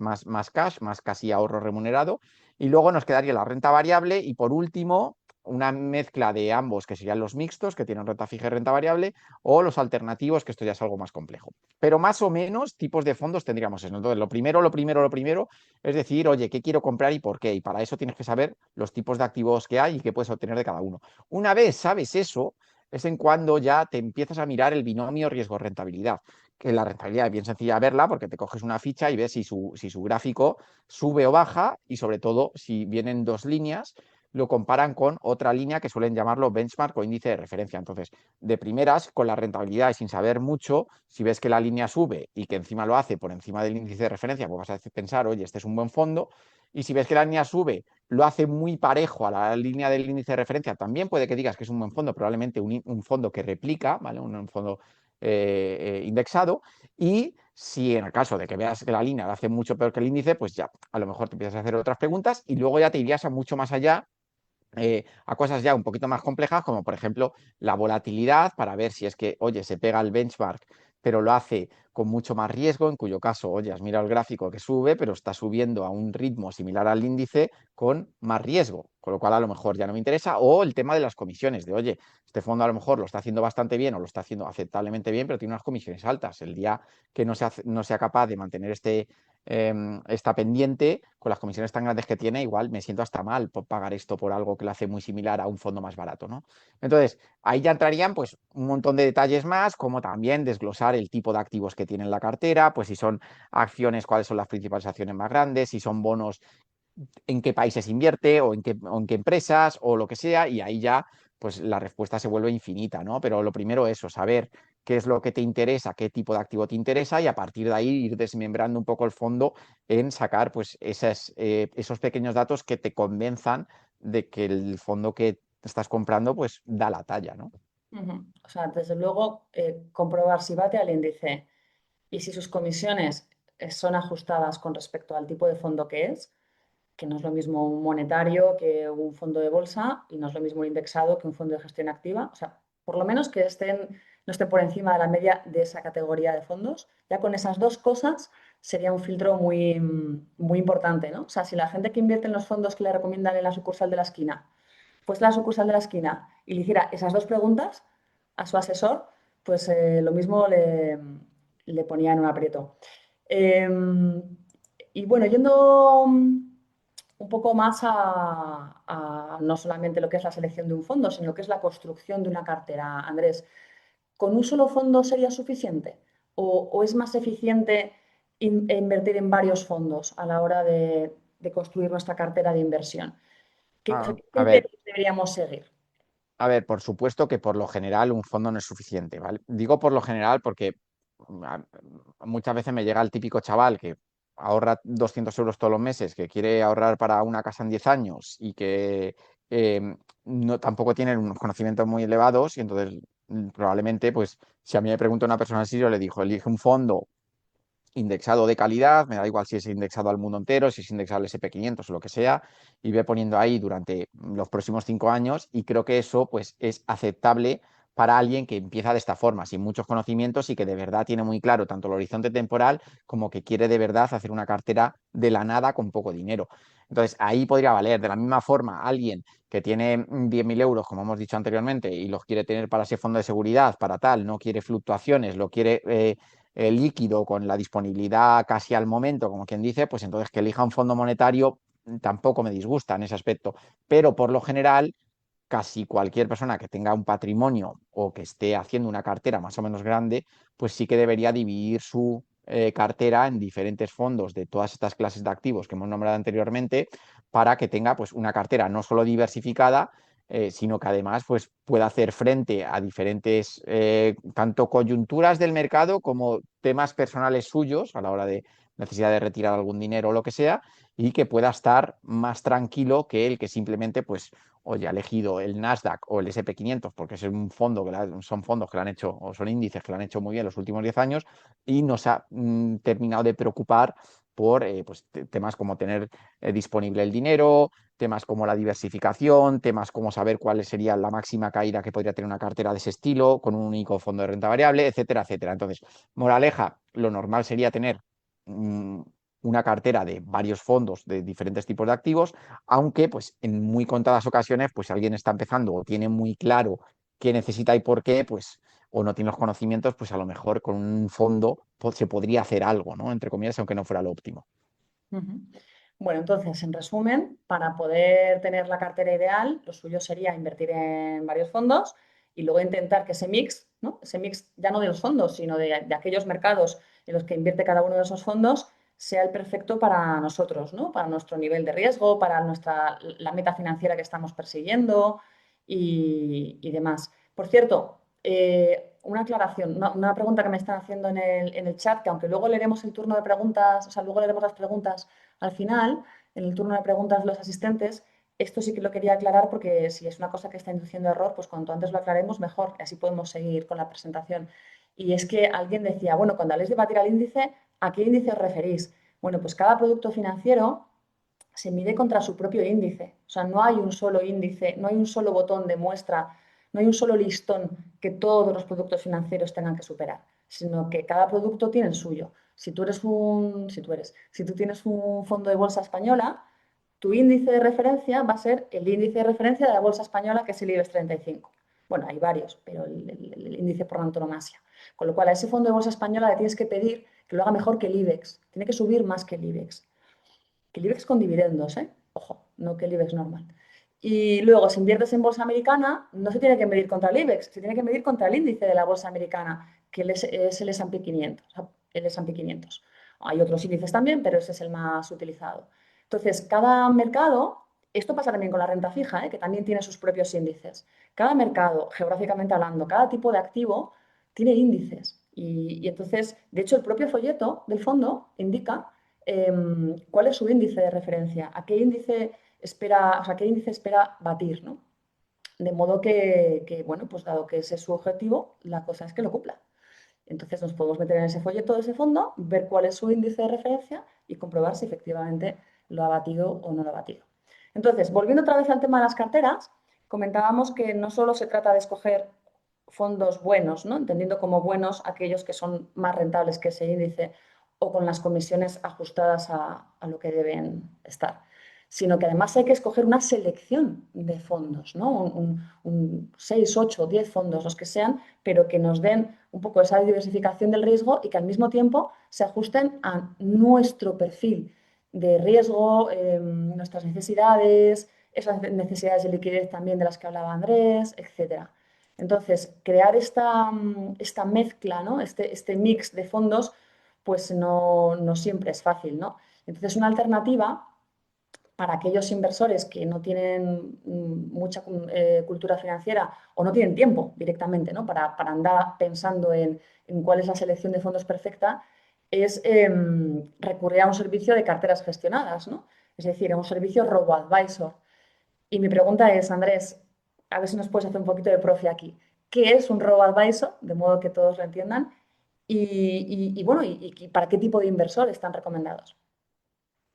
cash, más casi ahorro remunerado. Y luego nos quedaría la renta variable y por último, una mezcla de ambos, que serían los mixtos, que tienen renta fija y renta variable, o los alternativos, que esto ya es algo más complejo. Pero más o menos tipos de fondos tendríamos eso. Entonces, lo primero es decir, oye, ¿qué quiero comprar y por qué? Y para eso tienes que saber los tipos de activos que hay y qué puedes obtener de cada uno. Una vez sabes eso, es en cuando ya te empiezas a mirar el binomio riesgo-rentabilidad, que la rentabilidad es bien sencilla verla porque te coges una ficha y ves si su gráfico sube o baja y sobre todo si vienen dos líneas, lo comparan con otra línea que suelen llamarlo benchmark o índice de referencia. Entonces, de primeras, con la rentabilidad y sin saber mucho, si ves que la línea sube y que encima lo hace por encima del índice de referencia, pues vas a pensar, oye, este es un buen fondo. Y si ves que la línea sube, lo hace muy parejo a la línea del índice de referencia, también puede que digas que es un buen fondo, probablemente un fondo que replica, ¿vale? Un fondo indexado. Y si en el caso de que veas que la línea lo hace mucho peor que el índice, pues ya a lo mejor te empiezas a hacer otras preguntas y luego ya te irías a mucho más allá, a cosas ya un poquito más complejas, como por ejemplo la volatilidad, para ver si es que, oye, se pega el benchmark, pero lo hace con mucho más riesgo, en cuyo caso, oye, has mirado el gráfico que sube, pero está subiendo a un ritmo similar al índice con más riesgo, con lo cual a lo mejor ya no me interesa, o el tema de las comisiones, de, oye, este fondo a lo mejor lo está haciendo bastante bien o lo está haciendo aceptablemente bien, pero tiene unas comisiones altas. El día que no sea capaz de mantener está pendiente con las comisiones tan grandes que tiene, igual me siento hasta mal por pagar esto por algo que lo hace muy similar a un fondo más barato, ¿no? Entonces, ahí ya entrarían pues un montón de detalles más, como también desglosar el tipo de activos que tiene en la cartera, pues si son acciones, cuáles son las principales acciones más grandes, si son bonos, en qué países invierte o en qué empresas o lo que sea, y ahí ya pues la respuesta se vuelve infinita, ¿no? Pero lo primero es eso, saber qué es lo que te interesa, qué tipo de activo te interesa y a partir de ahí ir desmembrando un poco el fondo en sacar pues esos pequeños datos que te convenzan de que el fondo que estás comprando pues da la talla, ¿no? Ujú. O sea, desde luego, comprobar si bate al índice y si sus comisiones son ajustadas con respecto al tipo de fondo que no es lo mismo un monetario que un fondo de bolsa y no es lo mismo un indexado que un fondo de gestión activa. O sea, por lo menos que no estén por encima de la media de esa categoría de fondos. Ya con esas dos cosas sería un filtro muy, muy importante, ¿no? O sea, si la gente que invierte en los fondos que le recomiendan en la sucursal de la esquina, pues la sucursal de la esquina y le hiciera esas dos preguntas a su asesor, pues lo mismo le ponía en un aprieto. Y bueno, yendo un poco más a no solamente lo que es la selección de un fondo, sino que es la construcción de una cartera. Andrés, ¿con un solo fondo sería suficiente? ¿O es más eficiente invertir en varios fondos a la hora de construir nuestra cartera de inversión? ¿Qué, A, qué a ver, criterios deberíamos seguir? A ver, por supuesto que por lo general un fondo no es suficiente, ¿vale? Digo por lo general porque a- muchas veces me llega el típico chaval que ahorra 200 euros todos los meses, que quiere ahorrar para una casa en 10 años y que no, tampoco tiene unos conocimientos muy elevados y entonces probablemente, pues, si a mí me pregunta una persona así, yo le digo, elige un fondo indexado de calidad, me da igual si es indexado al mundo entero, si es indexado al S&P 500 o lo que sea, y ve poniendo ahí durante los próximos 5 años y creo que eso pues es aceptable para alguien que empieza de esta forma, sin muchos conocimientos y que de verdad tiene muy claro tanto el horizonte temporal como que quiere de verdad hacer una cartera de la nada con poco dinero. Entonces ahí podría valer. De la misma forma, alguien que tiene 10.000 euros, como hemos dicho anteriormente, y los quiere tener para ese fondo de seguridad, para tal, no quiere fluctuaciones, lo quiere líquido con la disponibilidad casi al momento, como quien dice, pues entonces que elija un fondo monetario tampoco me disgusta en ese aspecto. Pero por lo general, casi cualquier persona que tenga un patrimonio o que esté haciendo una cartera más o menos grande, pues sí que debería dividir su cartera en diferentes fondos de todas estas clases de activos que hemos nombrado anteriormente para que tenga pues una cartera no solo diversificada, sino que además pues, pueda hacer frente a diferentes tanto coyunturas del mercado como temas personales suyos a la hora de necesidad de retirar algún dinero o lo que sea, y que pueda estar más tranquilo que el que simplemente pues oye, ha elegido el Nasdaq o el S&P 500 porque es un fondo son fondos que lo han hecho o son índices que lo han hecho muy bien los últimos 10 años y nos ha terminado de preocupar por pues, temas como tener disponible el dinero, temas como la diversificación, temas como saber cuál sería la máxima caída que podría tener una cartera de ese estilo con un único fondo de renta variable, etcétera, etcétera. Entonces, moraleja, lo normal sería tener mm, una cartera de varios fondos de diferentes tipos de activos, aunque pues en muy contadas ocasiones, pues si alguien está empezando o tiene muy claro qué necesita y por qué, pues o no tiene los conocimientos, pues a lo mejor con un fondo se podría hacer algo, ¿no? Entre comillas, aunque no fuera lo óptimo. Ujú. Bueno, entonces, en resumen, para poder tener la cartera ideal, lo suyo sería invertir en varios fondos y luego intentar que ese mix, ¿no? Ese mix ya no de los fondos, sino de aquellos mercados en los que invierte cada uno de esos fondos, sea el perfecto para nosotros, ¿no? Para nuestro nivel de riesgo, para la meta financiera que estamos persiguiendo y demás. Por cierto, una aclaración, una pregunta que me están haciendo en el chat, que aunque luego leeremos el turno de preguntas, o sea, luego leeremos las preguntas al final, en el turno de preguntas de los asistentes, esto sí que lo quería aclarar porque si es una cosa que está induciendo error, pues cuanto antes lo aclaremos, mejor. Y así podemos seguir con la presentación. Y es que alguien decía, bueno, cuando habléis de batir al índice, ¿a qué índice os referís? Bueno, pues cada producto financiero se mide contra su propio índice. O sea, no hay un solo índice, no hay un solo botón de muestra, no hay un solo listón que todos los productos financieros tengan que superar, sino que cada producto tiene el suyo. Si tú tienes un fondo de bolsa española, tu índice de referencia va a ser el índice de referencia de la bolsa española, que es el IBEX 35. Bueno, hay varios, pero el índice por antonomasia. Con lo cual, a ese fondo de bolsa española le tienes que pedir que lo haga mejor que el IBEX. Tiene que subir más que el IBEX. Que el IBEX con dividendos, ¿eh? Ojo, no que el IBEX normal. Y luego, si inviertes en bolsa americana, no se tiene que medir contra el IBEX, se tiene que medir contra el índice de la bolsa americana, que es el S&P 500. O sea, el S&P 500. Hay otros índices también, pero ese es el más utilizado. Entonces, cada mercado, esto pasa también con la renta fija, que también tiene sus propios índices. Cada mercado, geográficamente hablando, cada tipo de activo tiene índices. Y entonces, de hecho, el propio folleto del fondo indica cuál es su índice de referencia, a qué índice espera, o sea, qué índice espera batir, ¿no? De modo bueno, pues dado que ese es su objetivo, la cosa es que lo cumpla. Entonces nos podemos meter en ese folleto de ese fondo, ver cuál es su índice de referencia y comprobar si efectivamente lo ha batido o no lo ha batido. Entonces, volviendo otra vez al tema de las carteras, comentábamos que no solo se trata de escoger fondos buenos, ¿no? Entendiendo como buenos aquellos que son más rentables que ese índice o con las comisiones ajustadas a lo que deben estar, sino que además hay que escoger una selección de fondos, ¿no? 6, 8, 10 fondos, los que sean, pero que nos den un poco esa diversificación del riesgo y que al mismo tiempo se ajusten a nuestro perfil de riesgo, nuestras necesidades, esas necesidades de liquidez también de las que hablaba Andrés, etcétera. Entonces, crear esta mezcla, ¿no? Este mix de fondos, pues no siempre es fácil, ¿no? Entonces, una alternativa para aquellos inversores que no tienen mucha cultura financiera o no tienen tiempo directamente, ¿no? Para andar pensando en cuál es la selección de fondos perfecta, es recurrir a un servicio de carteras gestionadas, ¿no? Es decir, a un servicio robo-advisor. Y mi pregunta es, Andrés, a ver si nos puedes hacer un poquito de profe aquí. ¿Qué es un robo-advisor? De modo que todos lo entiendan. Bueno, y para qué tipo de inversor están recomendados.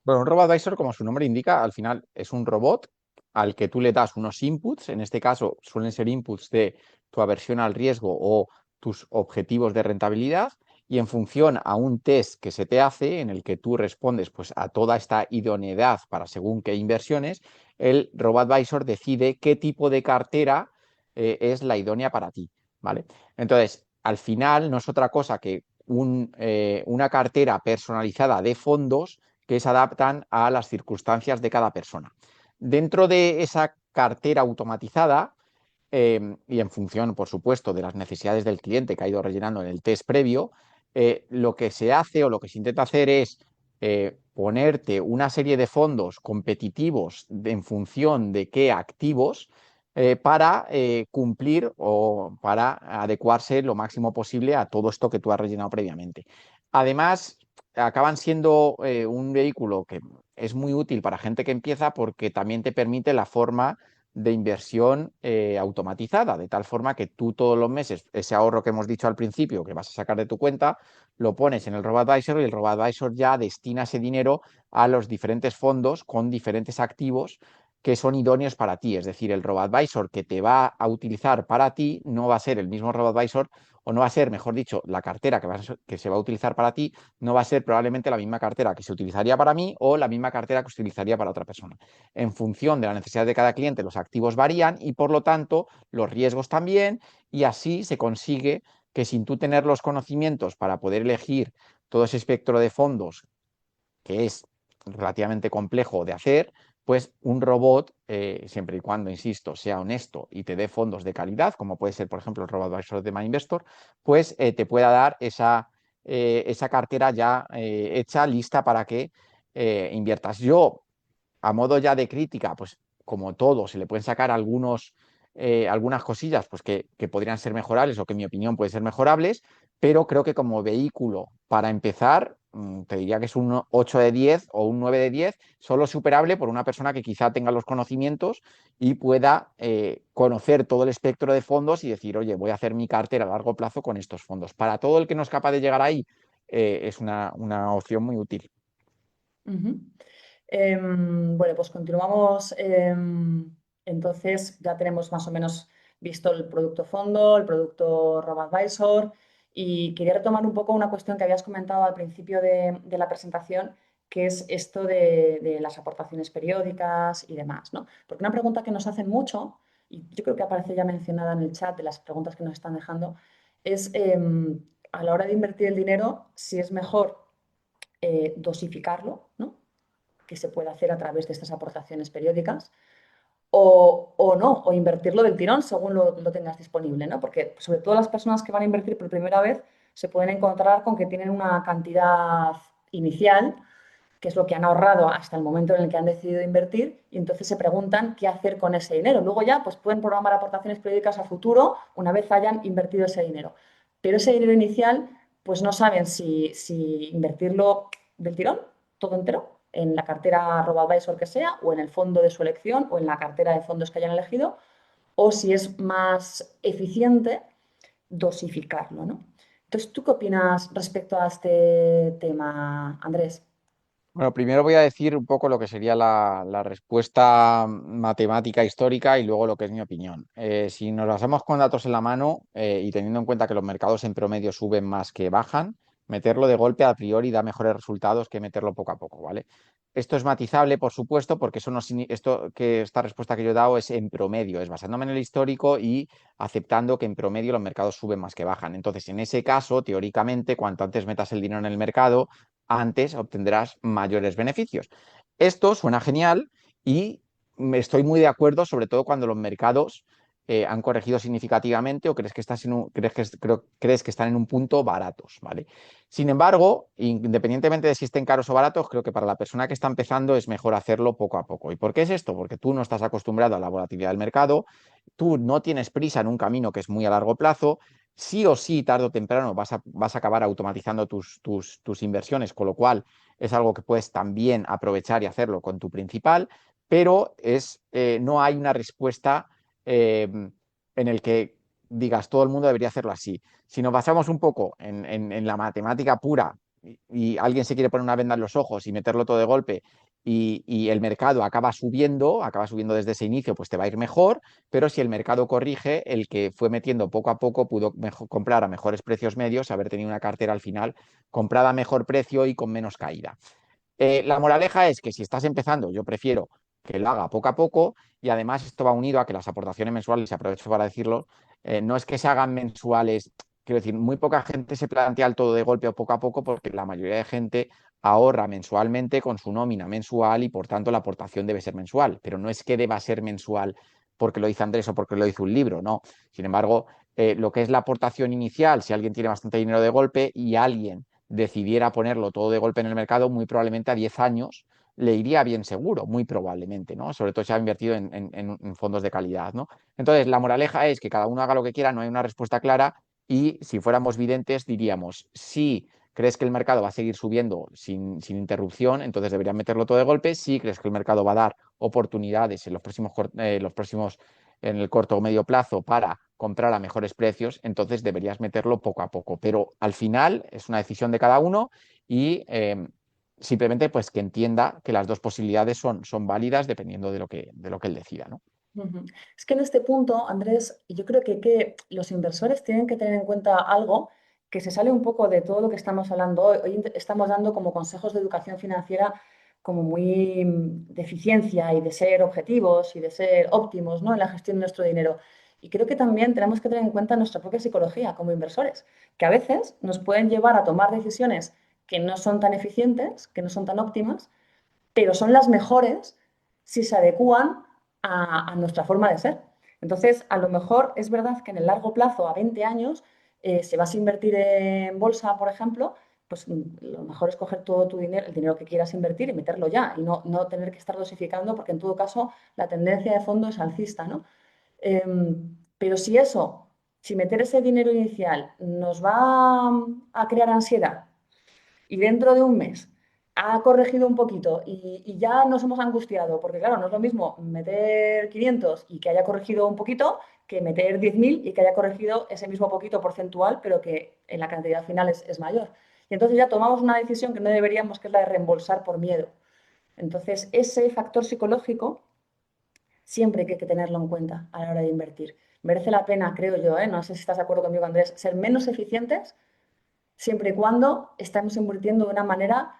Bueno, un RoboAdvisor, como su nombre indica, al final es un robot al que tú le das unos inputs, en este caso suelen ser inputs de tu aversión al riesgo o tus objetivos de rentabilidad, y en función a un test que se te hace, en el que tú respondes pues, a toda esta idoneidad para según qué inversiones, el RoboAdvisor decide qué tipo de cartera es la idónea para ti, ¿vale? Entonces, al final no es otra cosa que una cartera personalizada de fondos que se adaptan a las circunstancias de cada persona. Dentro de esa cartera automatizada, y en función, por supuesto, de las necesidades del cliente que ha ido rellenando en el test previo, lo que se hace o lo que se intenta hacer es ponerte una serie de fondos competitivos en función de qué activos para cumplir o para adecuarse lo máximo posible a todo esto que tú has rellenado previamente. Además, acaban siendo un vehículo que es muy útil para gente que empieza porque también te permite la forma de inversión automatizada, de tal forma que tú todos los meses, ese ahorro que hemos dicho al principio, que vas a sacar de tu cuenta, lo pones en el RoboAdvisor y el RoboAdvisor ya destina ese dinero a los diferentes fondos con diferentes activos que son idóneos para ti. Es decir, el RoboAdvisor que te va a utilizar para ti no va a ser el mismo RoboAdvisor o no va a ser, mejor dicho, la cartera que se va a utilizar para ti, no va a ser probablemente la misma cartera que se utilizaría para mí o la misma cartera que se utilizaría para otra persona. En función de la necesidad de cada cliente, los activos varían y por lo tanto los riesgos también, y así se consigue que sin tú tener los conocimientos para poder elegir todo ese espectro de fondos que es relativamente complejo de hacer, pues un robot, siempre y cuando, insisto, sea honesto y te dé fondos de calidad, como puede ser, por ejemplo, el RoboAdvisor de MyInvestor, pues te pueda dar esa cartera ya hecha, lista para que inviertas. Yo, a modo ya de crítica, pues como todo, se le pueden sacar algunas cosillas pues que podrían ser mejorables o que en mi opinión pueden ser mejorables, pero creo que como vehículo para empezar, te diría que es un 8 de 10 o un 9 de 10, solo superable por una persona que quizá tenga los conocimientos y pueda conocer todo el espectro de fondos y decir, oye, voy a hacer mi cartera a largo plazo con estos fondos. Para todo el que no es capaz de llegar ahí, es una opción muy útil. Ujú. Bueno, pues continuamos. Entonces, ya tenemos más o menos visto el producto fondo, el producto RoboAdvisor, y quería retomar un poco una cuestión que habías comentado al principio de la presentación, que es esto de las aportaciones periódicas y demás, ¿no? Porque una pregunta que nos hacen mucho, y yo creo que aparece ya mencionada en el chat de las preguntas que nos están dejando, es a la hora de invertir el dinero, si es mejor dosificarlo, ¿no? Que se puede hacer a través de estas aportaciones periódicas, o no, o invertirlo del tirón según lo tengas disponible, ¿no? Porque sobre todo las personas que van a invertir por primera vez se pueden encontrar con que tienen una cantidad inicial, que es lo que han ahorrado hasta el momento en el que han decidido invertir, y entonces se preguntan qué hacer con ese dinero. Luego ya pues pueden programar aportaciones periódicas a futuro una vez hayan invertido ese dinero. pero ese dinero inicial, pues no saben si invertirlo del tirón, todo entero, en la cartera RoboAdvisor que sea, o en el fondo de su elección, o en la cartera de fondos que hayan elegido, o si es más eficiente dosificarlo, ¿no? Entonces, ¿tú qué opinas respecto a este tema, Andrés? Bueno, primero voy a decir un poco lo que sería la respuesta matemática histórica y luego lo que es mi opinión. Si nos basamos con datos en la mano y teniendo en cuenta que los mercados en promedio suben más que bajan, meterlo de golpe a priori da mejores resultados que meterlo poco a poco, ¿vale? Esto es matizable, por supuesto, porque eso no, esta respuesta que yo he dado es en promedio, es basándome en el histórico y aceptando que en promedio los mercados suben más que bajan. Entonces, en ese caso, teóricamente, cuanto antes metas el dinero en el mercado, antes obtendrás mayores beneficios. Esto suena genial y estoy muy de acuerdo, sobre todo cuando los mercados han corregido significativamente o crees que, crees que están en un punto baratos, ¿vale? Sin embargo, independientemente de si estén caros o baratos, creo que para la persona que está empezando es mejor hacerlo poco a poco. ¿Y por qué es esto? Porque tú no estás acostumbrado a la volatilidad del mercado, tú no tienes prisa en un camino que es muy a largo plazo, sí o sí, tarde o temprano, vas a acabar automatizando tus inversiones, con lo cual es algo que puedes también aprovechar y hacerlo con tu principal, pero no hay una respuesta en el que digas todo el mundo debería hacerlo así. Si nos basamos un poco en la matemática pura y alguien se quiere poner una venda en los ojos y meterlo todo de golpe y el mercado acaba subiendo desde ese inicio, pues te va a ir mejor, pero si el mercado corrige, el que fue metiendo poco a poco pudo comprar a mejores precios medios, haber tenido una cartera al final comprada a mejor precio y con menos caída. La moraleja es que si estás empezando, yo prefiero que lo haga poco a poco y además esto va unido a que las aportaciones mensuales, y aprovecho para decirlo, no es que se hagan mensuales, quiero decir, muy poca gente se plantea el todo de golpe o poco a poco porque la mayoría de gente ahorra mensualmente con su nómina mensual y por tanto la aportación debe ser mensual, pero no es que deba ser mensual porque lo dice Andrés o porque lo dice un libro, no. Sin embargo, lo que es la aportación inicial, si alguien tiene bastante dinero de golpe y alguien decidiera ponerlo todo de golpe en el mercado, muy probablemente a 10 años le iría bien seguro, muy probablemente, ¿no? Sobre todo si ha invertido en fondos de calidad, ¿no? Entonces, la moraleja es que cada uno haga lo que quiera, no hay una respuesta clara y si fuéramos videntes diríamos, si crees que el mercado va a seguir subiendo sin interrupción, entonces deberías meterlo todo de golpe. Si crees que el mercado va a dar oportunidades en el corto o medio plazo para comprar a mejores precios, entonces deberías meterlo poco a poco. Pero al final es una decisión de cada uno y simplemente pues que entienda que las dos posibilidades son válidas dependiendo de lo que él decida, ¿no? Ujú. Es que en este punto, Andrés, yo creo que los inversores tienen que tener en cuenta algo que se sale un poco de todo lo que estamos hablando hoy. Hoy estamos dando como consejos de educación financiera como muy de eficiencia y de ser objetivos y de ser óptimos, ¿no? En la gestión de nuestro dinero. Y creo que también tenemos que tener en cuenta nuestra propia psicología como inversores, que a veces nos pueden llevar a tomar decisiones que no son tan eficientes, que no son tan óptimas, pero son las mejores si se adecúan a nuestra forma de ser. Entonces, a lo mejor es verdad que en el largo plazo, a 20 años, si vas a invertir en bolsa, por ejemplo, pues lo mejor es coger todo tu dinero, el dinero que quieras invertir y meterlo ya y no tener que estar dosificando porque en todo caso la tendencia de fondo es alcista, ¿no? Pero si meter ese dinero inicial nos va a crear ansiedad y dentro de un mes ha corregido un poquito y ya nos hemos angustiado, porque claro, no es lo mismo meter 500 y que haya corregido un poquito que meter 10.000 y que haya corregido ese mismo poquito porcentual, pero que en la cantidad final es mayor. Y entonces ya tomamos una decisión que no deberíamos, que es la de reembolsar por miedo. Entonces, ese factor psicológico siempre hay que tenerlo en cuenta a la hora de invertir. Merece la pena, creo yo, ¿eh? No sé si estás de acuerdo conmigo, Andrés, ser menos eficientes siempre y cuando estamos invirtiendo de una manera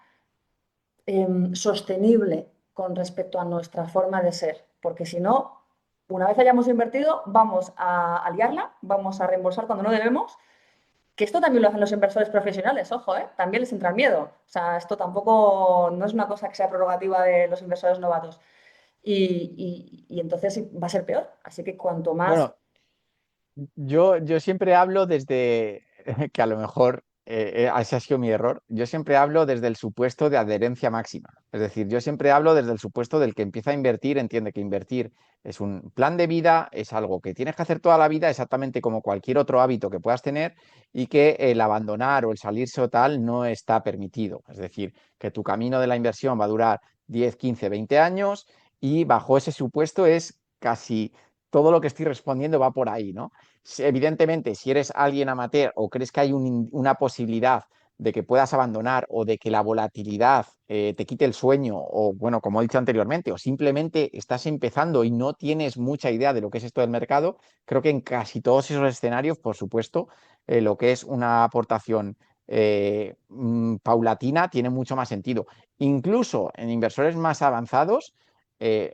sostenible con respecto a nuestra forma de ser, porque si no, una vez hayamos invertido, vamos a liarla, vamos a reembolsar cuando no debemos, que esto también lo hacen los inversores profesionales, ojo, también les entra el miedo. O sea, esto tampoco no es una cosa que sea prerrogativa de los inversores novatos. Y entonces sí, va a ser peor. Así que cuanto más... Bueno, yo siempre hablo desde que a lo mejor ese ha sido mi error. Yo siempre hablo desde el supuesto de adherencia máxima. Es decir, yo siempre hablo desde el supuesto del que empieza a invertir, entiende que invertir es un plan de vida, es algo que tienes que hacer toda la vida, exactamente como cualquier otro hábito que puedas tener, y que el abandonar o el salirse o tal no está permitido. Es decir, que tu camino de la inversión va a durar 10, 15, 20 años y bajo ese supuesto es casi todo lo que estoy respondiendo va por ahí, ¿no? Evidentemente, si eres alguien amateur o crees que hay una posibilidad de que puedas abandonar o de que la volatilidad te quite el sueño o, bueno, como he dicho anteriormente, o simplemente estás empezando y no tienes mucha idea de lo que es esto del mercado, creo que en casi todos esos escenarios, por supuesto, lo que es una aportación paulatina tiene mucho más sentido. Incluso en inversores más avanzados,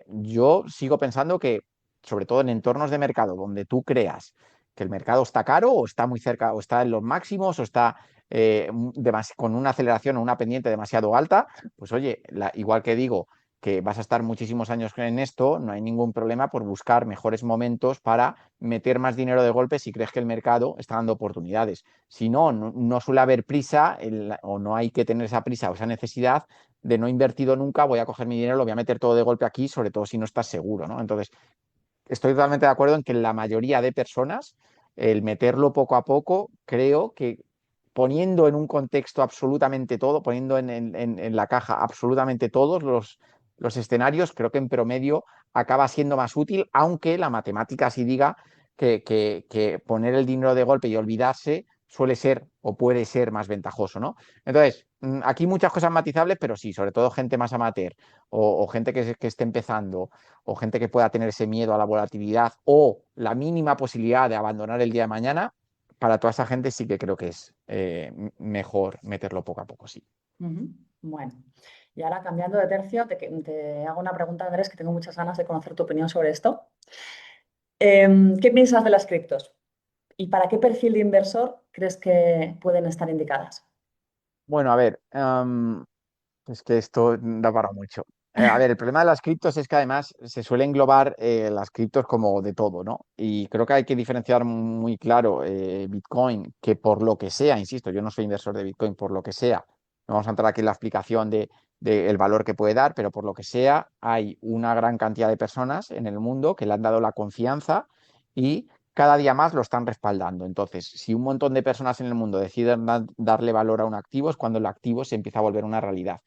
yo sigo pensando que, sobre todo en entornos de mercado donde tú creas que el mercado está caro o está muy cerca o está en los máximos o está con una aceleración o una pendiente demasiado alta, pues oye, igual que digo que vas a estar muchísimos años en esto, no hay ningún problema por buscar mejores momentos para meter más dinero de golpe si crees que el mercado está dando oportunidades. Si no, no suele haber prisa o no hay que tener esa prisa o esa necesidad de no he invertido nunca, voy a coger mi dinero, lo voy a meter todo de golpe aquí, sobre todo si no estás seguro, ¿no? Entonces, estoy totalmente de acuerdo en que la mayoría de personas, el meterlo poco a poco, creo que poniendo en un contexto absolutamente todo, poniendo en la caja absolutamente todos los escenarios, creo que en promedio acaba siendo más útil, aunque la matemática sí diga que poner el dinero de golpe y olvidarse suele ser o puede ser más ventajoso, ¿no? Entonces, aquí muchas cosas matizables, pero sí, sobre todo gente más amateur o gente que esté empezando o gente que pueda tener ese miedo a la volatilidad o la mínima posibilidad de abandonar el día de mañana, para toda esa gente sí que creo que es mejor meterlo poco a poco, sí. Ujú. Bueno, y ahora cambiando de tercio, te hago una pregunta, Andrés, que tengo muchas ganas de conocer tu opinión sobre esto. ¿Qué piensas de las criptos? ¿Y para qué perfil de inversor crees que pueden estar indicadas? Bueno, a ver, es que esto da para mucho. A ver, el problema de las criptos es que además se suele englobar las criptos como de todo, ¿no? Y creo que hay que diferenciar muy claro Bitcoin, que por lo que sea, insisto, yo no soy inversor de Bitcoin, por lo que sea, no vamos a entrar aquí en la explicación del valor que puede dar, pero por lo que sea, hay una gran cantidad de personas en el mundo que le han dado la confianza y cada día más lo están respaldando. Entonces, si un montón de personas en el mundo deciden darle valor a un activo, es cuando el activo se empieza a volver una realidad.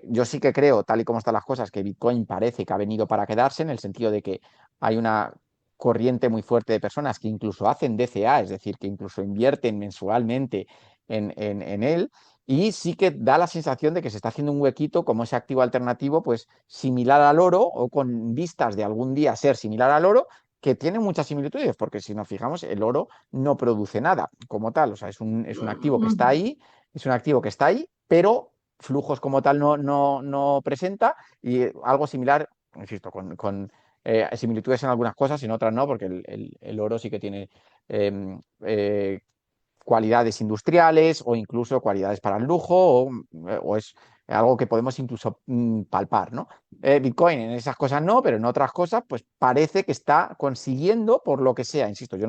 Yo sí que creo, tal y como están las cosas, que Bitcoin parece que ha venido para quedarse, en el sentido de que hay una corriente muy fuerte de personas que incluso hacen DCA, es decir, que incluso invierten mensualmente en él, y sí que da la sensación de que se está haciendo un huequito como ese activo alternativo, pues similar al oro o con vistas de algún día ser similar al oro, que tiene muchas similitudes, porque si nos fijamos, el oro no produce nada como tal, o sea, es un activo que está ahí, es un activo que está ahí, pero flujos como tal no presenta y algo similar, insisto, con similitudes en algunas cosas, en otras no, porque el oro sí que tiene eh, eh, cualidades industriales o incluso cualidades para el lujo o es algo que podemos incluso palpar, ¿no? Bitcoin en esas cosas no, pero en otras cosas pues parece que está consiguiendo por lo que sea, insisto, yo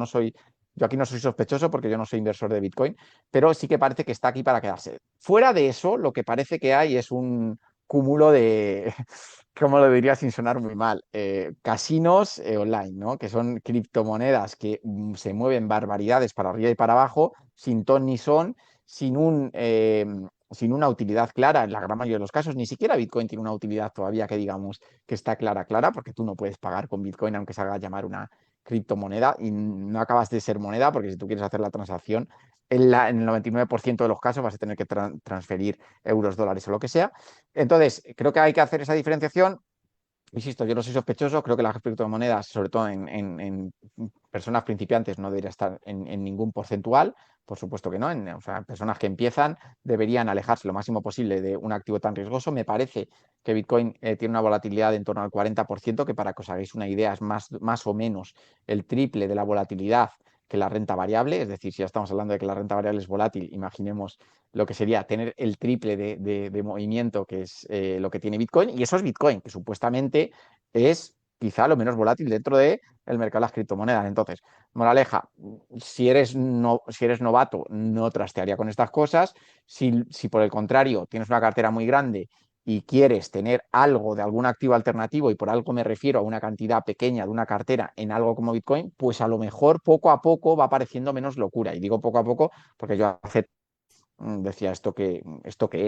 aquí no soy sospechoso porque yo no soy inversor de Bitcoin, pero sí que parece que está aquí para quedarse. Fuera de eso, lo que parece que hay es un cúmulo de, ¿cómo lo diría sin sonar muy mal? Casinos online, ¿no? Que son criptomonedas que se mueven barbaridades para arriba y para abajo, sin ton ni son, sin sin una utilidad clara en la gran mayoría de los casos. Ni siquiera Bitcoin tiene una utilidad todavía que digamos que está clara, porque tú no puedes pagar con Bitcoin aunque se haga llamar una criptomoneda y no acabas de ser moneda porque si tú quieres hacer la transacción, en el 99% de los casos vas a tener que transferir euros, dólares o lo que sea. Entonces, creo que hay que hacer esa diferenciación. Insisto, yo no soy sospechoso, creo que las criptomonedas, sobre todo en personas principiantes, no debería estar en ningún porcentual, por supuesto que no, o sea, personas que empiezan deberían alejarse lo máximo posible de un activo tan riesgoso. Me parece que Bitcoin tiene una volatilidad de en torno al 40%, que para que os hagáis una idea es más o menos el triple de la volatilidad que la renta variable, es decir, si ya estamos hablando de que la renta variable es volátil, imaginemos lo que sería tener el triple de movimiento, que es lo que tiene Bitcoin, y eso es Bitcoin, que supuestamente es quizá lo menos volátil dentro del mercado de las criptomonedas. Entonces, moraleja, si eres novato, no trastearía con estas cosas. Si por el contrario tienes una cartera muy grande y quieres tener algo de algún activo alternativo, y por algo me refiero a una cantidad pequeña de una cartera en algo como Bitcoin, pues a lo mejor poco a poco va pareciendo menos locura. Y digo poco a poco porque yo hace decía esto que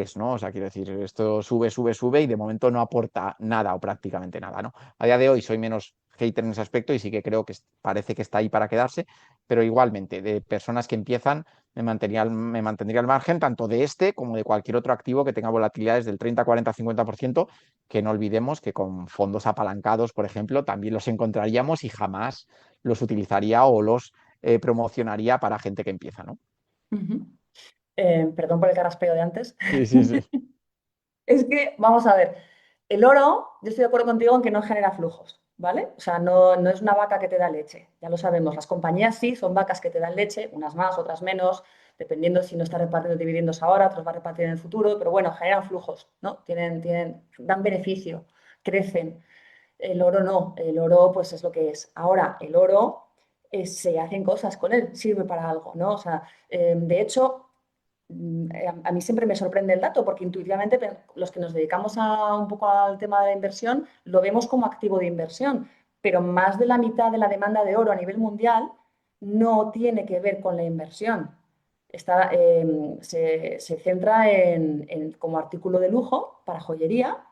es, ¿no? O sea, quiero decir, esto sube, sube, sube y de momento no aporta nada o prácticamente nada, ¿no? A día de hoy soy menos hater en ese aspecto y sí que creo que parece que está ahí para quedarse, pero igualmente de personas que empiezan me mantendría al margen tanto de este como de cualquier otro activo que tenga volatilidades del 30, 40, 50%, que no olvidemos que con fondos apalancados, por ejemplo, también los encontraríamos y jamás los utilizaría o los promocionaría para gente que empieza, ¿no? Ujú. Perdón por el carraspeo de antes. Sí, sí, sí. Es que, vamos a ver, el oro, yo estoy de acuerdo contigo en que no genera flujos, ¿vale? O sea, no es una vaca que te da leche, ya lo sabemos. Las compañías sí son vacas que te dan leche, unas más, otras menos, dependiendo si no está repartiendo dividendos ahora, otros va a repartir en el futuro, pero bueno, generan flujos, ¿no? Dan beneficio, crecen. El oro no, el oro pues es lo que es. Ahora, el oro se hacen cosas con él, sirve para algo, ¿no? O sea, de hecho, a mí siempre me sorprende el dato porque intuitivamente los que nos dedicamos un poco al tema de la inversión lo vemos como activo de inversión, pero más de la mitad de la demanda de oro a nivel mundial no tiene que ver con la inversión. Se centra como artículo de lujo para joyería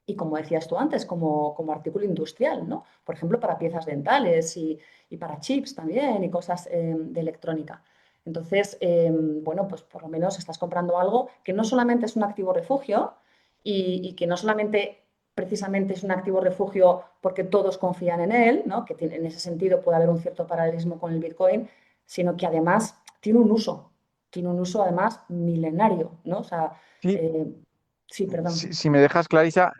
y como decías tú antes, como artículo industrial, ¿no? Por ejemplo, para piezas dentales y para chips también y cosas de electrónica. Entonces, bueno, pues por lo menos estás comprando algo que no solamente es un activo refugio y que no solamente precisamente es un activo refugio porque todos confían en él, ¿no? Que en ese sentido puede haber un cierto paralelismo con el Bitcoin, sino que además tiene un uso además milenario, ¿no? O sea, Sí, eh, sí, perdón. si me dejas, Clarisa,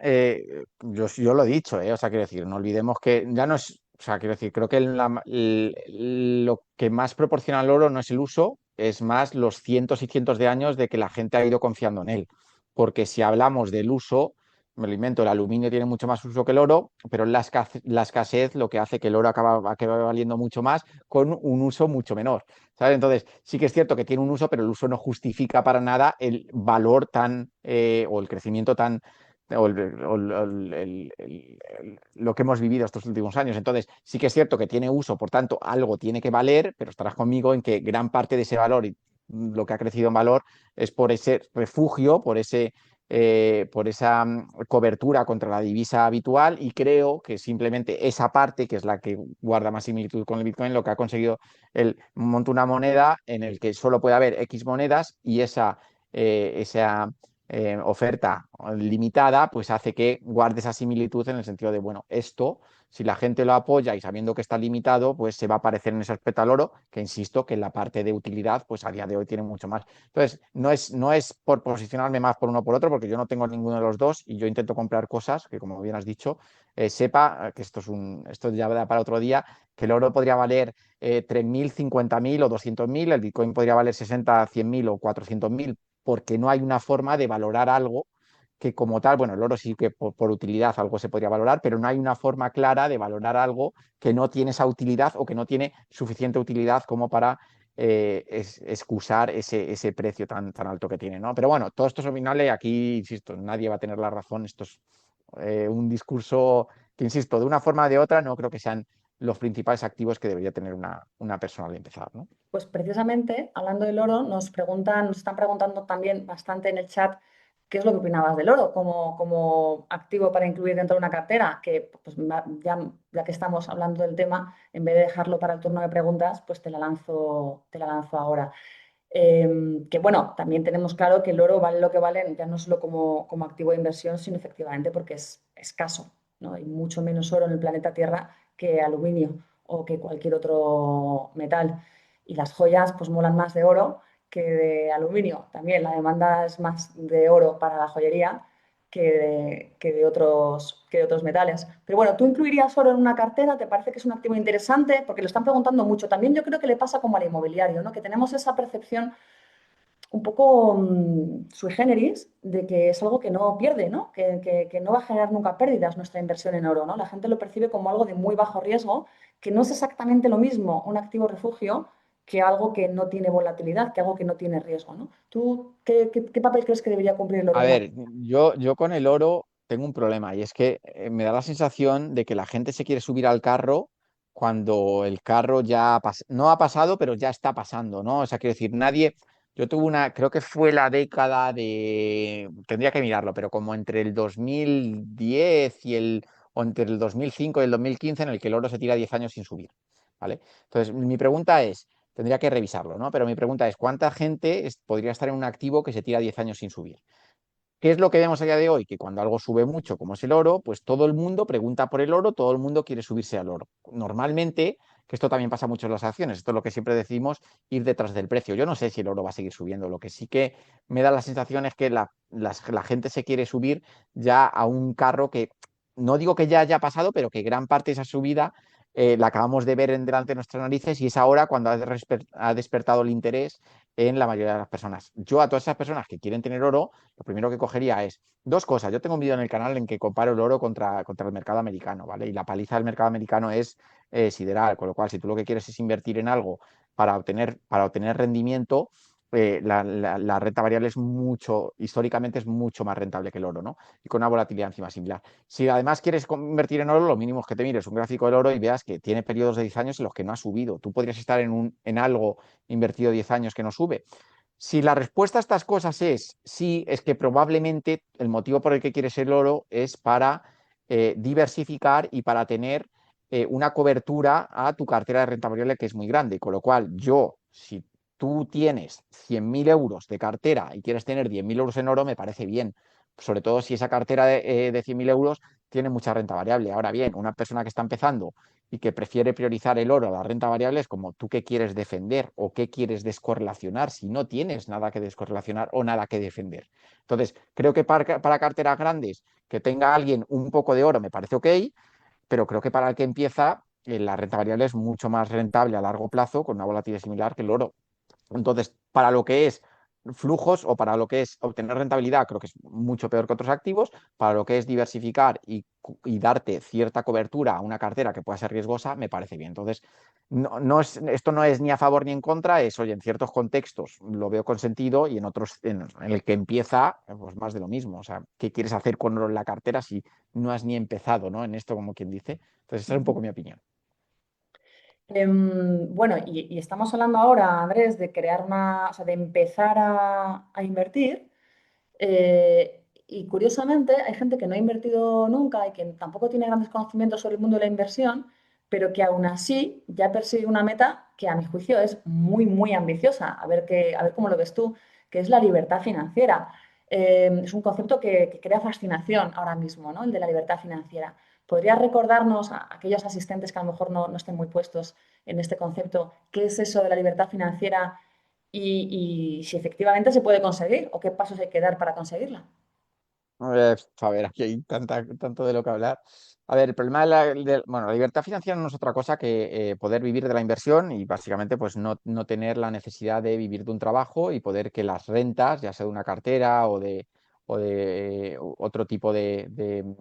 yo lo he dicho, o sea, quiero decir, no olvidemos que ya no es, o sea, quiero decir, creo que lo que más proporciona el oro no es el uso, es más los cientos y cientos de años de que la gente ha ido confiando en él. Porque si hablamos del uso, me lo invento, el aluminio tiene mucho más uso que el oro, pero la escasez lo que hace que el oro acabe valiendo mucho más con un uso mucho menor. ¿Sabes? Entonces, sí que es cierto que tiene un uso, pero el uso no justifica para nada el valor tan, o el crecimiento tan, lo que hemos vivido estos últimos años. Entonces, sí que es cierto que tiene uso, por tanto, algo tiene que valer, pero estarás conmigo en que gran parte de ese valor y lo que ha crecido en valor es por ese refugio, por esa cobertura contra la divisa habitual, y creo que simplemente esa parte, que es la que guarda más similitud con el Bitcoin, lo que ha conseguido él monta una moneda en el que solo puede haber X monedas y esa oferta limitada pues hace que guarde esa similitud en el sentido de, bueno, esto, si la gente lo apoya y sabiendo que está limitado, pues se va a parecer en ese aspecto al oro, que insisto que en la parte de utilidad, pues a día de hoy tiene mucho más. Entonces, no es por posicionarme más por uno o por otro, porque yo no tengo ninguno de los dos y yo intento comprar cosas que, como bien has dicho, sepa que esto ya da para otro día, que el oro podría valer 3.000, 50.000 o 200.000, el Bitcoin podría valer 60, 100.000 o 400.000, porque no hay una forma de valorar algo que como tal, bueno, el oro sí que por utilidad algo se podría valorar, pero no hay una forma clara de valorar algo que no tiene esa utilidad o que no tiene suficiente utilidad como para excusar ese precio tan alto que tiene, ¿no? Pero bueno, todo esto es opinable, aquí, insisto, nadie va a tener la razón, esto es un discurso que, insisto, de una forma o de otra, no creo que sean los principales activos que debería tener una persona al empezar, ¿no? Pues precisamente, hablando del oro, nos están preguntando también bastante en el chat qué es lo que opinabas del oro como activo para incluir dentro de una cartera, que pues, ya que estamos hablando del tema, en vez de dejarlo para el turno de preguntas, pues te la lanzo ahora. Que bueno, también tenemos claro que el oro vale lo que vale, ya no solo como activo de inversión, sino efectivamente porque es escaso, ¿no? Hay mucho menos oro en el planeta Tierra que aluminio o que cualquier otro metal. Y las joyas pues molan más de oro que de aluminio. También la demanda es más de oro para la joyería que de otros metales. Pero bueno, ¿tú incluirías oro en una cartera? ¿Te parece que es un activo interesante? Porque lo están preguntando mucho. También yo creo que le pasa como al inmobiliario, ¿no? Que tenemos esa percepción un poco sui generis de que es algo que no pierde, ¿no? Que no va a generar nunca pérdidas nuestra inversión en oro, ¿no? La gente lo percibe como algo de muy bajo riesgo, que no es exactamente lo mismo un activo refugio que algo que no tiene volatilidad, que algo que no tiene riesgo, ¿no? ¿Tú qué papel crees que debería cumplir el oro A en la... ver, yo con el oro tengo un problema y es que me da la sensación de que la gente se quiere subir al carro cuando el carro ya no ha pasado, pero ya está pasando, ¿no? O sea, quiero decir, nadie, yo tuve una, creo que fue la década de, tendría que mirarlo, pero como entre el 2010 o entre el 2005 y el 2015 en el que el oro se tira 10 años sin subir, ¿vale? Entonces, mi pregunta es, tendría que revisarlo, ¿no? Pero mi pregunta es, ¿cuánta gente podría estar en un activo que se tira 10 años sin subir? ¿Qué es lo que vemos a día de hoy? Que cuando algo sube mucho, como es el oro, pues todo el mundo pregunta por el oro, todo el mundo quiere subirse al oro. Normalmente, que esto también pasa mucho en las acciones, esto es lo que siempre decimos, ir detrás del precio. Yo no sé si el oro va a seguir subiendo, lo que sí que me da la sensación es que la gente se quiere subir ya a un carro que, no digo que ya haya pasado, pero que gran parte de esa subida la acabamos de ver en delante de nuestras narices y es ahora cuando ha despertado el interés en la mayoría de las personas. Yo a todas esas personas que quieren tener oro, lo primero que cogería es dos cosas. Yo tengo un vídeo en el canal en que comparo el oro contra el mercado americano, ¿vale? Y la paliza del mercado americano es sideral, con lo cual si tú lo que quieres es invertir en algo para obtener rendimiento, la renta variable es mucho, históricamente es mucho más rentable que el oro, ¿no? Y con una volatilidad encima similar. Si además quieres invertir en oro, lo mínimo es que te mires un gráfico del oro y veas que tiene periodos de 10 años en los que no ha subido. Tú podrías estar en algo invertido 10 años que no sube. Si la respuesta a estas cosas es sí, es que probablemente el motivo por el que quieres el oro es para diversificar y para tener una cobertura a tu cartera de renta variable que es muy grande. Con lo cual, si tú tienes 100.000 euros de cartera y quieres tener 10.000 euros en oro, me parece bien. Sobre todo si esa cartera de 100.000 euros tiene mucha renta variable. Ahora bien, una persona que está empezando y que prefiere priorizar el oro a la renta variable es como tú qué quieres defender o qué quieres descorrelacionar si no tienes nada que descorrelacionar o nada que defender. Entonces, creo que para carteras grandes que tenga alguien un poco de oro me parece ok, pero creo que para el que empieza la renta variable es mucho más rentable a largo plazo con una volatilidad similar que el oro. Entonces, para lo que es flujos o para lo que es obtener rentabilidad, creo que es mucho peor que otros activos. Para lo que es diversificar y darte cierta cobertura a una cartera que pueda ser riesgosa, me parece bien. Entonces, esto no es ni a favor ni en contra, es, oye, en ciertos contextos lo veo con sentido y en otros, en el que empieza, pues más de lo mismo. O sea, ¿qué quieres hacer con la cartera si no has ni empezado, ¿no? En esto, como quien dice. Entonces, esa es un poco mi opinión. Bueno, y estamos hablando ahora, Andrés, de crear o sea, de empezar a invertir. Y curiosamente, hay gente que no ha invertido nunca y que tampoco tiene grandes conocimientos sobre el mundo de la inversión, pero que aún así ya persigue una meta que a mi juicio es muy, muy ambiciosa. A ver cómo lo ves tú, que es la libertad financiera. Es un concepto que crea fascinación ahora mismo, ¿no? El de la libertad financiera. ¿Podrías recordarnos a aquellos asistentes que a lo mejor no estén muy puestos en este concepto, qué es eso de la libertad financiera y si efectivamente se puede conseguir o qué pasos hay que dar para conseguirla? A ver, aquí hay tanto de lo que hablar. A ver, el problema bueno, la libertad financiera no es otra cosa que poder vivir de la inversión y básicamente pues no tener la necesidad de vivir de un trabajo y poder que las rentas, ya sea de una cartera o de otro tipo de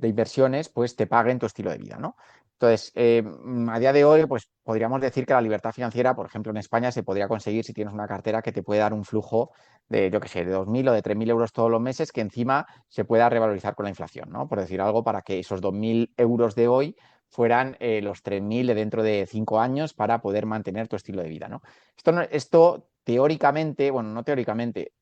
inversiones, pues te paguen tu estilo de vida, ¿no? Entonces, a día de hoy, pues podríamos decir que la libertad financiera, por ejemplo, en España se podría conseguir si tienes una cartera que te puede dar un flujo de, yo qué sé, de 2.000 o de 3.000 euros todos los meses, que encima se pueda revalorizar con la inflación, ¿no? Por decir algo, para que esos 2.000 euros de hoy fueran los 3.000 de dentro de 5 años para poder mantener tu estilo de vida, ¿no? Esto teóricamente, bueno, no teóricamente,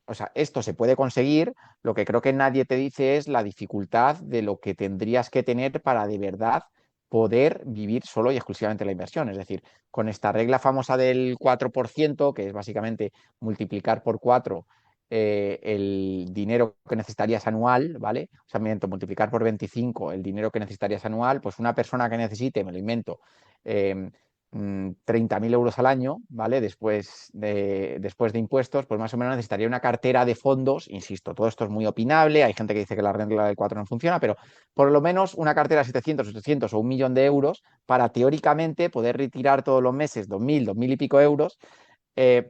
o sea, esto se puede conseguir, lo que creo que nadie te dice es la dificultad de lo que tendrías que tener para de verdad poder vivir solo y exclusivamente la inversión. Es decir, con esta regla famosa del 4%, que es básicamente multiplicar por 4 el dinero que necesitarías anual, ¿vale? O sea, multiplicar por 25 el dinero que necesitarías anual, pues una persona que necesite, me lo invento, eh, 30.000 euros al año, ¿vale? Después de impuestos, pues más o menos necesitaría una cartera de fondos, insisto, todo esto es muy opinable, hay gente que dice que la regla del 4 no funciona, pero por lo menos una cartera de 700, 800 o 1.000.000 de euros para teóricamente poder retirar todos los meses 2.000 y pico euros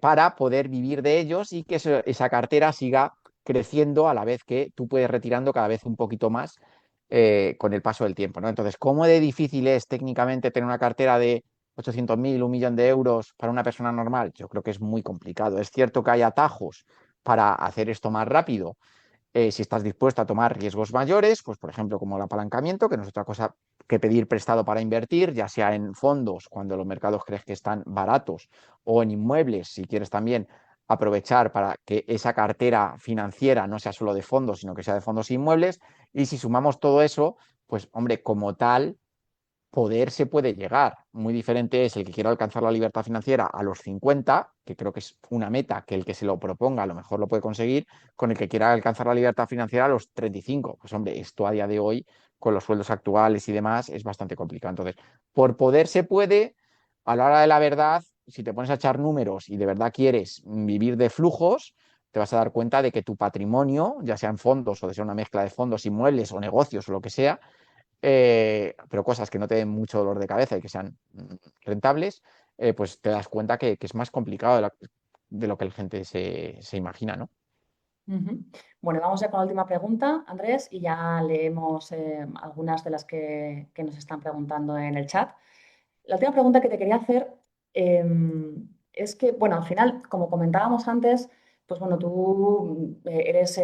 para poder vivir de ellos y que esa cartera siga creciendo a la vez que tú puedes retirando cada vez un poquito más con el paso del tiempo, ¿no? Entonces, ¿cómo de difícil es técnicamente tener una cartera de 800.000, 1 millón de euros para una persona normal? Yo creo que es muy complicado. Es cierto que hay atajos para hacer esto más rápido, si estás dispuesto a tomar riesgos mayores, pues por ejemplo como el apalancamiento, que no es otra cosa que pedir prestado para invertir, ya sea en fondos cuando los mercados crees que están baratos o en inmuebles, si quieres también aprovechar para que esa cartera financiera no sea solo de fondos, sino que sea de fondos e inmuebles. Y si sumamos todo eso, pues hombre, como tal, poder se puede llegar. Muy diferente es el que quiera alcanzar la libertad financiera a los 50, que creo que es una meta que el que se lo proponga a lo mejor lo puede conseguir, con el que quiera alcanzar la libertad financiera a los 35. Pues hombre, esto a día de hoy, con los sueldos actuales y demás, es bastante complicado. Entonces, por poder se puede, a la hora de la verdad, si te pones a echar números y de verdad quieres vivir de flujos, te vas a dar cuenta de que tu patrimonio, ya sea en fondos o de ser una mezcla de fondos, inmuebles o negocios o lo que sea, pero cosas que no te den mucho dolor de cabeza y que sean rentables, pues te das cuenta que es más complicado de lo que la gente se imagina, ¿no? Ujú. Bueno, vamos ya con la última pregunta, Andrés, y ya leemos algunas de las que nos están preguntando en el chat. La última pregunta que te quería hacer es que, bueno, al final, como comentábamos antes, pues bueno, tú eres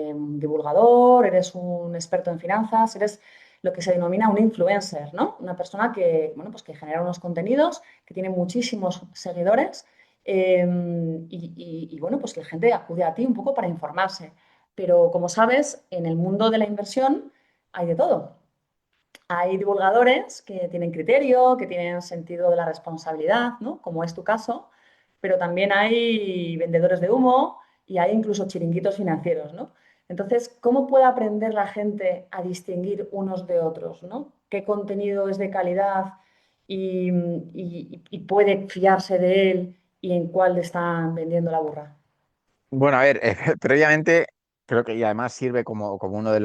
divulgador, eres un experto en finanzas, eres lo que se denomina un influencer, ¿no? Una persona que, bueno, pues que genera unos contenidos, que tiene muchísimos seguidores y, bueno, pues que la gente acude a ti un poco para informarse. Pero como sabes, en el mundo de la inversión hay de todo. Hay divulgadores que tienen criterio, que tienen sentido de la responsabilidad, ¿no? Como es tu caso, pero también hay vendedores de humo y hay incluso chiringuitos financieros, ¿no? Entonces, ¿cómo puede aprender la gente a distinguir unos de otros, ¿no? ¿Qué contenido es de calidad y puede fiarse de él y en cuál le están vendiendo la burra? Bueno, a ver, previamente creo que y además sirve como uno de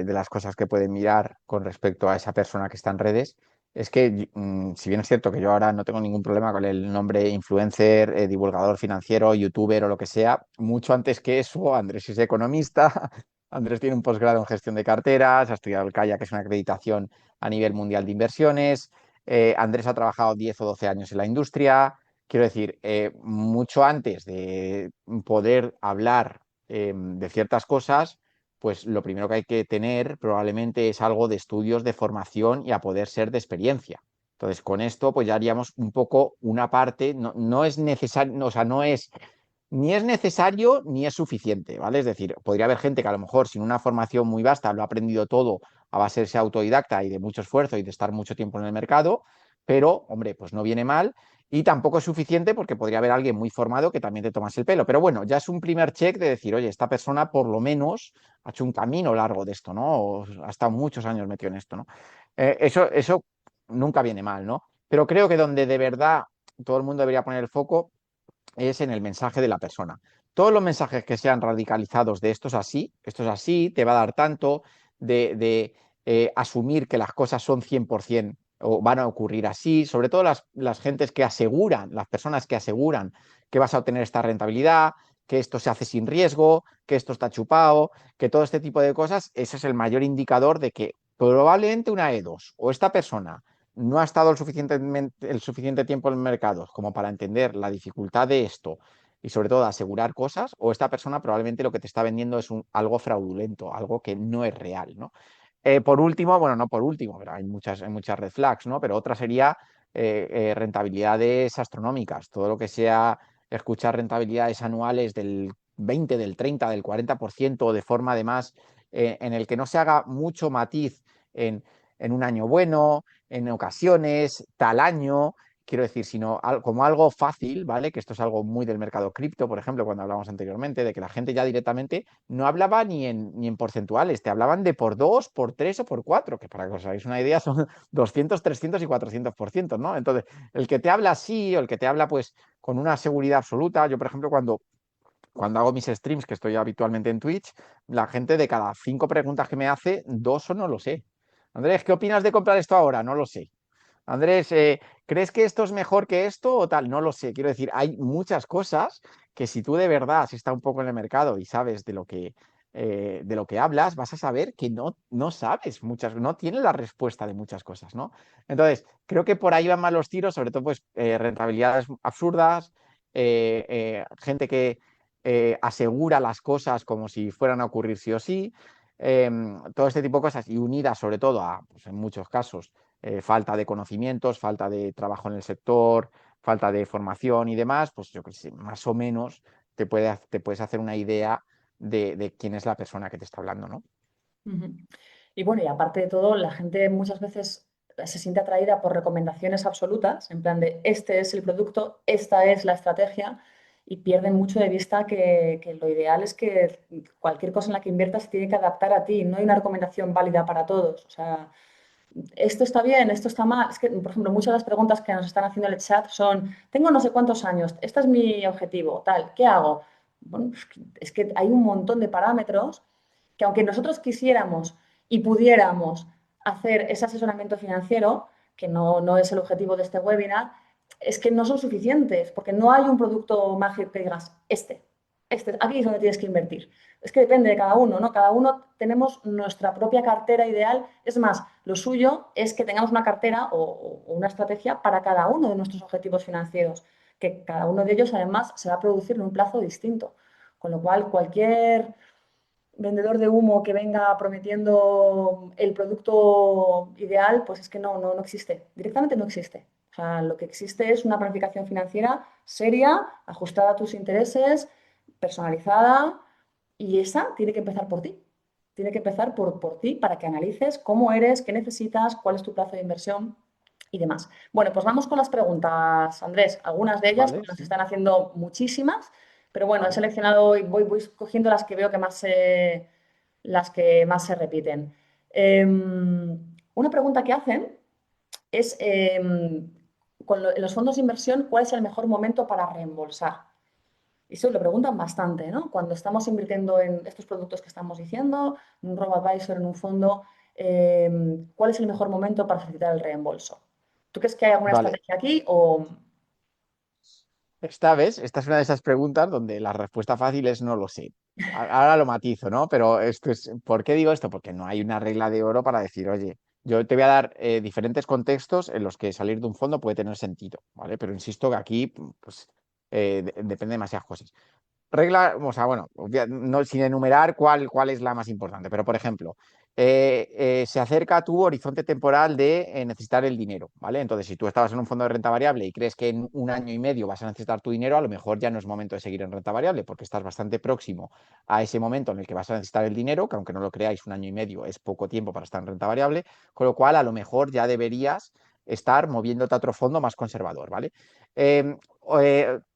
de las cosas que pueden mirar con respecto a esa persona que está en redes. Es que, si bien es cierto que yo ahora no tengo ningún problema con el nombre influencer, divulgador financiero, youtuber o lo que sea, mucho antes que eso, Andrés es economista, Andrés tiene un posgrado en gestión de carteras, ha estudiado el CAIA, que es una acreditación a nivel mundial de inversiones, Andrés ha trabajado 10 o 12 años en la industria. Quiero decir, mucho antes de poder hablar de ciertas cosas, pues lo primero que hay que tener probablemente es algo de estudios, de formación y a poder ser de experiencia. Entonces, con esto, pues ya haríamos un poco una parte, no es necesario, o sea, no es ni es necesario ni es suficiente, ¿vale? Es decir, podría haber gente que a lo mejor sin una formación muy vasta lo ha aprendido todo a base de ser autodidacta y de mucho esfuerzo y de estar mucho tiempo en el mercado, pero, hombre, pues no viene mal y tampoco es suficiente porque podría haber alguien muy formado que también te tomase el pelo. Pero bueno, ya es un primer check de decir, oye, esta persona por lo menos ha hecho un camino largo de esto, ¿no? O ha estado muchos años metido en esto, ¿no? Eso nunca viene mal, ¿no? Pero creo que donde de verdad todo el mundo debería poner el foco es en el mensaje de la persona. Todos los mensajes que sean radicalizados de esto es así, te va a dar tanto, de asumir que las cosas son 100% o van a ocurrir así, sobre todo las gentes que aseguran, las personas que aseguran que vas a obtener esta rentabilidad, que esto se hace sin riesgo, que esto está chupado, que todo este tipo de cosas, ese es el mayor indicador de que probablemente una de dos, o esta persona no ha estado el suficiente tiempo en el mercado como para entender la dificultad de esto y sobre todo asegurar cosas, o esta persona probablemente lo que te está vendiendo es algo fraudulento, algo que no es real, ¿no? Por último, bueno, no por último, pero hay muchas red flags, ¿no? Pero otra sería rentabilidades astronómicas, todo lo que sea escuchar rentabilidades anuales del 20, del 30, del 40%, de forma además en el que no se haga mucho matiz en, en un año bueno, en ocasiones, tal año, quiero decir, sino como algo fácil, ¿vale? Que esto es algo muy del mercado cripto, por ejemplo, cuando hablamos anteriormente, de que la gente ya directamente no hablaba ni en porcentuales, te hablaban de por 2, por 3 o por 4, que para que os hagáis una idea son 200, 300 y 400%, ¿no? Entonces, el que te habla así o el que te habla pues con una seguridad absoluta, yo por ejemplo cuando hago mis streams, que estoy habitualmente en Twitch, la gente de cada 5 preguntas que me hace, 2 o no lo sé. Andrés, ¿qué opinas de comprar esto ahora? No lo sé. Andrés, ¿crees que esto es mejor que esto o tal? No lo sé. Quiero decir, hay muchas cosas que si tú de verdad has estado un poco en el mercado y sabes de lo que hablas, vas a saber que no sabes muchas, no tienes la respuesta de muchas cosas, ¿no? Entonces, creo que por ahí van mal los tiros, sobre todo pues rentabilidades absurdas, gente que asegura las cosas como si fueran a ocurrir sí o sí, todo este tipo de cosas y unidas sobre todo a, pues, en muchos casos, falta de conocimientos, falta de trabajo en el sector, falta de formación y demás, pues yo que sé, más o menos te puedes hacer una idea de quién es la persona que te está hablando, ¿no? Ujú. Y bueno, y aparte de todo, la gente muchas veces se siente atraída por recomendaciones absolutas, en plan de este es el producto, esta es la estrategia, y pierden mucho de vista que lo ideal es que cualquier cosa en la que inviertas se tiene que adaptar a ti, no hay una recomendación válida para todos. O sea, esto está bien, esto está mal. Es que, por ejemplo, muchas de las preguntas que nos están haciendo en el chat son, tengo no sé cuántos años, este es mi objetivo, tal, ¿qué hago? Bueno, es que hay un montón de parámetros que aunque nosotros quisiéramos y pudiéramos hacer ese asesoramiento financiero, que no es el objetivo de este webinar, es que no son suficientes, porque no hay un producto mágico que digas, aquí es donde tienes que invertir. Es que depende de cada uno, ¿no? Cada uno tenemos nuestra propia cartera ideal. Es más, lo suyo es que tengamos una cartera o una estrategia para cada uno de nuestros objetivos financieros, que cada uno de ellos además se va a producir en un plazo distinto. Con lo cual, cualquier vendedor de humo que venga prometiendo el producto ideal, pues es que no existe. Directamente no existe. O sea, lo que existe es una planificación financiera seria, ajustada a tus intereses, personalizada, y esa tiene que empezar por ti. Tiene que empezar por ti para que analices cómo eres, qué necesitas, cuál es tu plazo de inversión y demás. Bueno, pues vamos con las preguntas, Andrés. Algunas de ellas ¿Vale? que nos Sí, están haciendo muchísimas, pero bueno, he vale. seleccionado y voy cogiendo las que veo que las que más se repiten. Una pregunta que hacen es, en los fondos de inversión, ¿cuál es el mejor momento para reembolsar? Eso lo preguntan bastante, ¿no? Cuando estamos invirtiendo en estos productos que estamos diciendo, en un robo-advisor, en un fondo, ¿cuál es el mejor momento para solicitar el reembolso? ¿Tú crees que hay alguna Vale. estrategia aquí o...? Esta es una de esas preguntas donde la respuesta fácil es no lo sé. Ahora lo matizo, ¿no? Pero esto es, ¿por qué digo esto? Porque no hay una regla de oro para decir, oye, yo te voy a dar diferentes contextos en los que salir de un fondo puede tener sentido, ¿vale? Pero insisto que aquí, pues, depende de demasiadas cosas. Regla, o sea, bueno, no, sin enumerar cuál es la más importante, pero por ejemplo, se acerca a tu horizonte temporal de necesitar el dinero, ¿vale? Entonces, si tú estabas en un fondo de renta variable y crees que en un año y medio vas a necesitar tu dinero, a lo mejor ya no es momento de seguir en renta variable porque estás bastante próximo a ese momento en el que vas a necesitar el dinero, que aunque no lo creáis, un año y medio es poco tiempo para estar en renta variable, con lo cual a lo mejor ya deberías estar moviéndote a otro fondo más conservador, ¿vale? Eh,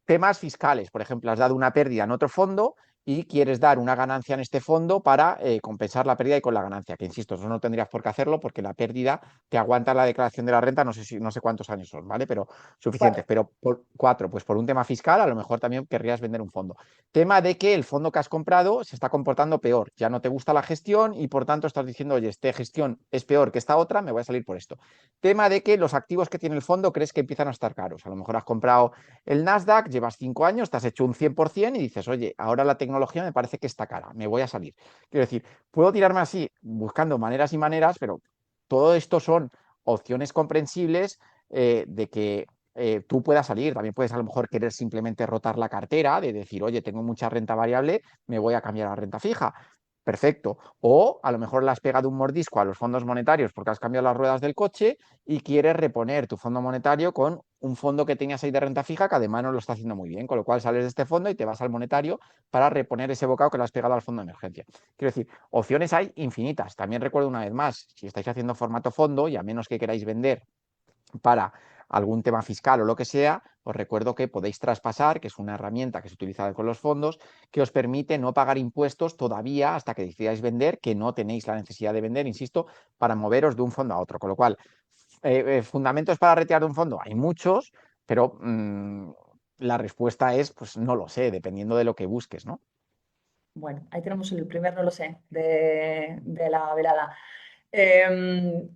Temas fiscales, por ejemplo, has dado una pérdida en otro fondo y quieres dar una ganancia en este fondo para compensar la pérdida y con la ganancia, que insisto, eso no tendrías por qué hacerlo porque la pérdida te aguanta la declaración de la renta, no sé cuántos años son, ¿vale? Pero suficientes, 4? pero por cuatro, pues por un tema fiscal a lo mejor también querrías vender un fondo. Tema de que el fondo que has comprado se está comportando peor, ya no te gusta la gestión y por tanto estás diciendo, oye, esta gestión es peor que esta otra, me voy a salir por esto. Tema de que los activos que tiene el fondo crees que empiezan a estar caros, a lo mejor has comprado el Nasdaq, llevas 5 años, te has hecho un 100% y dices, oye, ahora la tecnología me parece que está cara, me voy a salir. Quiero decir, puedo tirarme así buscando maneras y maneras, pero todo esto son opciones comprensibles de que tú puedas salir. También puedes a lo mejor querer simplemente rotar la cartera, de decir, oye, tengo mucha renta variable, me voy a cambiar a renta fija. Perfecto. O a lo mejor le has pegado un mordisco a los fondos monetarios porque has cambiado las ruedas del coche y quieres reponer tu fondo monetario con un fondo que tenías ahí de renta fija que además no lo está haciendo muy bien, con lo cual sales de este fondo y te vas al monetario para reponer ese bocado que le has pegado al fondo de emergencia. Quiero decir, opciones hay infinitas. También recuerdo una vez más, si estáis haciendo formato fondo y a menos que queráis vender para algún tema fiscal o lo que sea, os recuerdo que podéis traspasar, que es una herramienta que se utiliza con los fondos, que os permite no pagar impuestos todavía hasta que decidáis vender, que no tenéis la necesidad de vender, insisto, para moveros de un fondo a otro. Con lo cual, fundamentos para retirar de un fondo hay muchos, pero la respuesta es, pues no lo sé, dependiendo de lo que busques, ¿no? Bueno, ahí tenemos el primer no lo sé de la velada.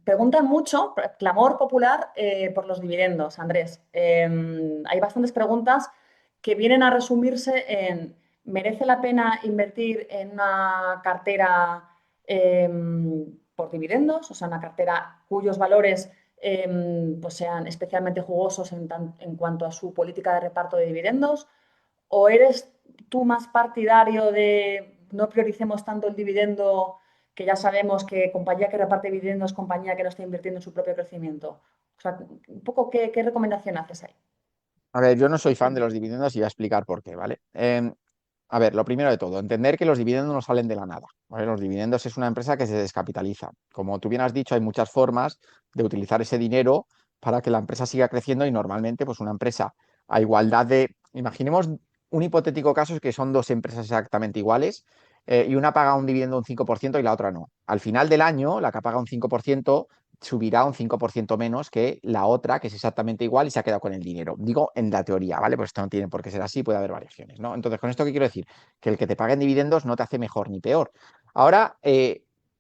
Preguntan mucho, clamor popular por los dividendos, Andrés. Hay bastantes preguntas que vienen a resumirse en, ¿merece la pena invertir en una cartera por dividendos? O sea, una cartera cuyos valores pues sean especialmente jugosos en cuanto a su política de reparto de dividendos. ¿O eres tú más partidario de no prioricemos tanto el dividendo, que ya sabemos que compañía que reparte dividendos es compañía que no está invirtiendo en su propio crecimiento? O sea, un poco qué recomendación haces ahí. A ver, yo no soy fan de los dividendos y voy a explicar por qué, ¿vale? A ver, lo primero de todo, entender que los dividendos no salen de la nada, ¿vale? Los dividendos es una empresa que se descapitaliza. Como tú bien has dicho, hay muchas formas de utilizar ese dinero para que la empresa siga creciendo y normalmente, pues una empresa a igualdad de, imaginemos un hipotético caso es que son dos empresas exactamente iguales y una paga un dividendo un 5% y la otra no. Al final del año, la que paga un 5% subirá un 5% menos que la otra, que es exactamente igual y se ha quedado con el dinero. Digo en la teoría, ¿vale? Pues esto no tiene por qué ser así, puede haber variaciones, ¿no? Entonces, ¿con esto qué quiero decir? Que el que te paguen dividendos no te hace mejor ni peor. Ahora,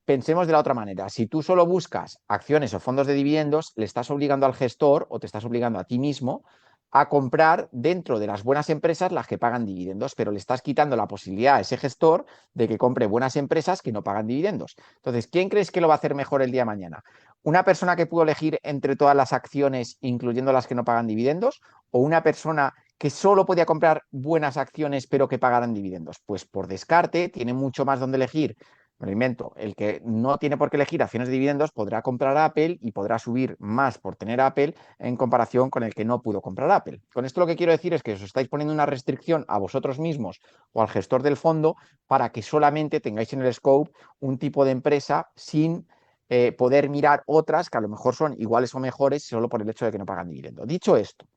pensemos de la otra manera. Si tú solo buscas acciones o fondos de dividendos, le estás obligando al gestor o te estás obligando a ti mismo a comprar dentro de las buenas empresas las que pagan dividendos, pero le estás quitando la posibilidad a ese gestor de que compre buenas empresas que no pagan dividendos. Entonces, ¿quién crees que lo va a hacer mejor el día de mañana? ¿Una persona que pudo elegir entre todas las acciones, incluyendo las que no pagan dividendos? ¿O una persona que solo podía comprar buenas acciones pero que pagaran dividendos? Pues por descarte tiene mucho más donde elegir. Me lo invento, el que no tiene por qué elegir acciones de dividendos podrá comprar Apple y podrá subir más por tener Apple en comparación con el que no pudo comprar Apple. Con esto lo que quiero decir es que os estáis poniendo una restricción a vosotros mismos o al gestor del fondo para que solamente tengáis en el scope un tipo de empresa sin poder mirar otras que a lo mejor son iguales o mejores solo por el hecho de que no pagan dividendos. Dicho esto,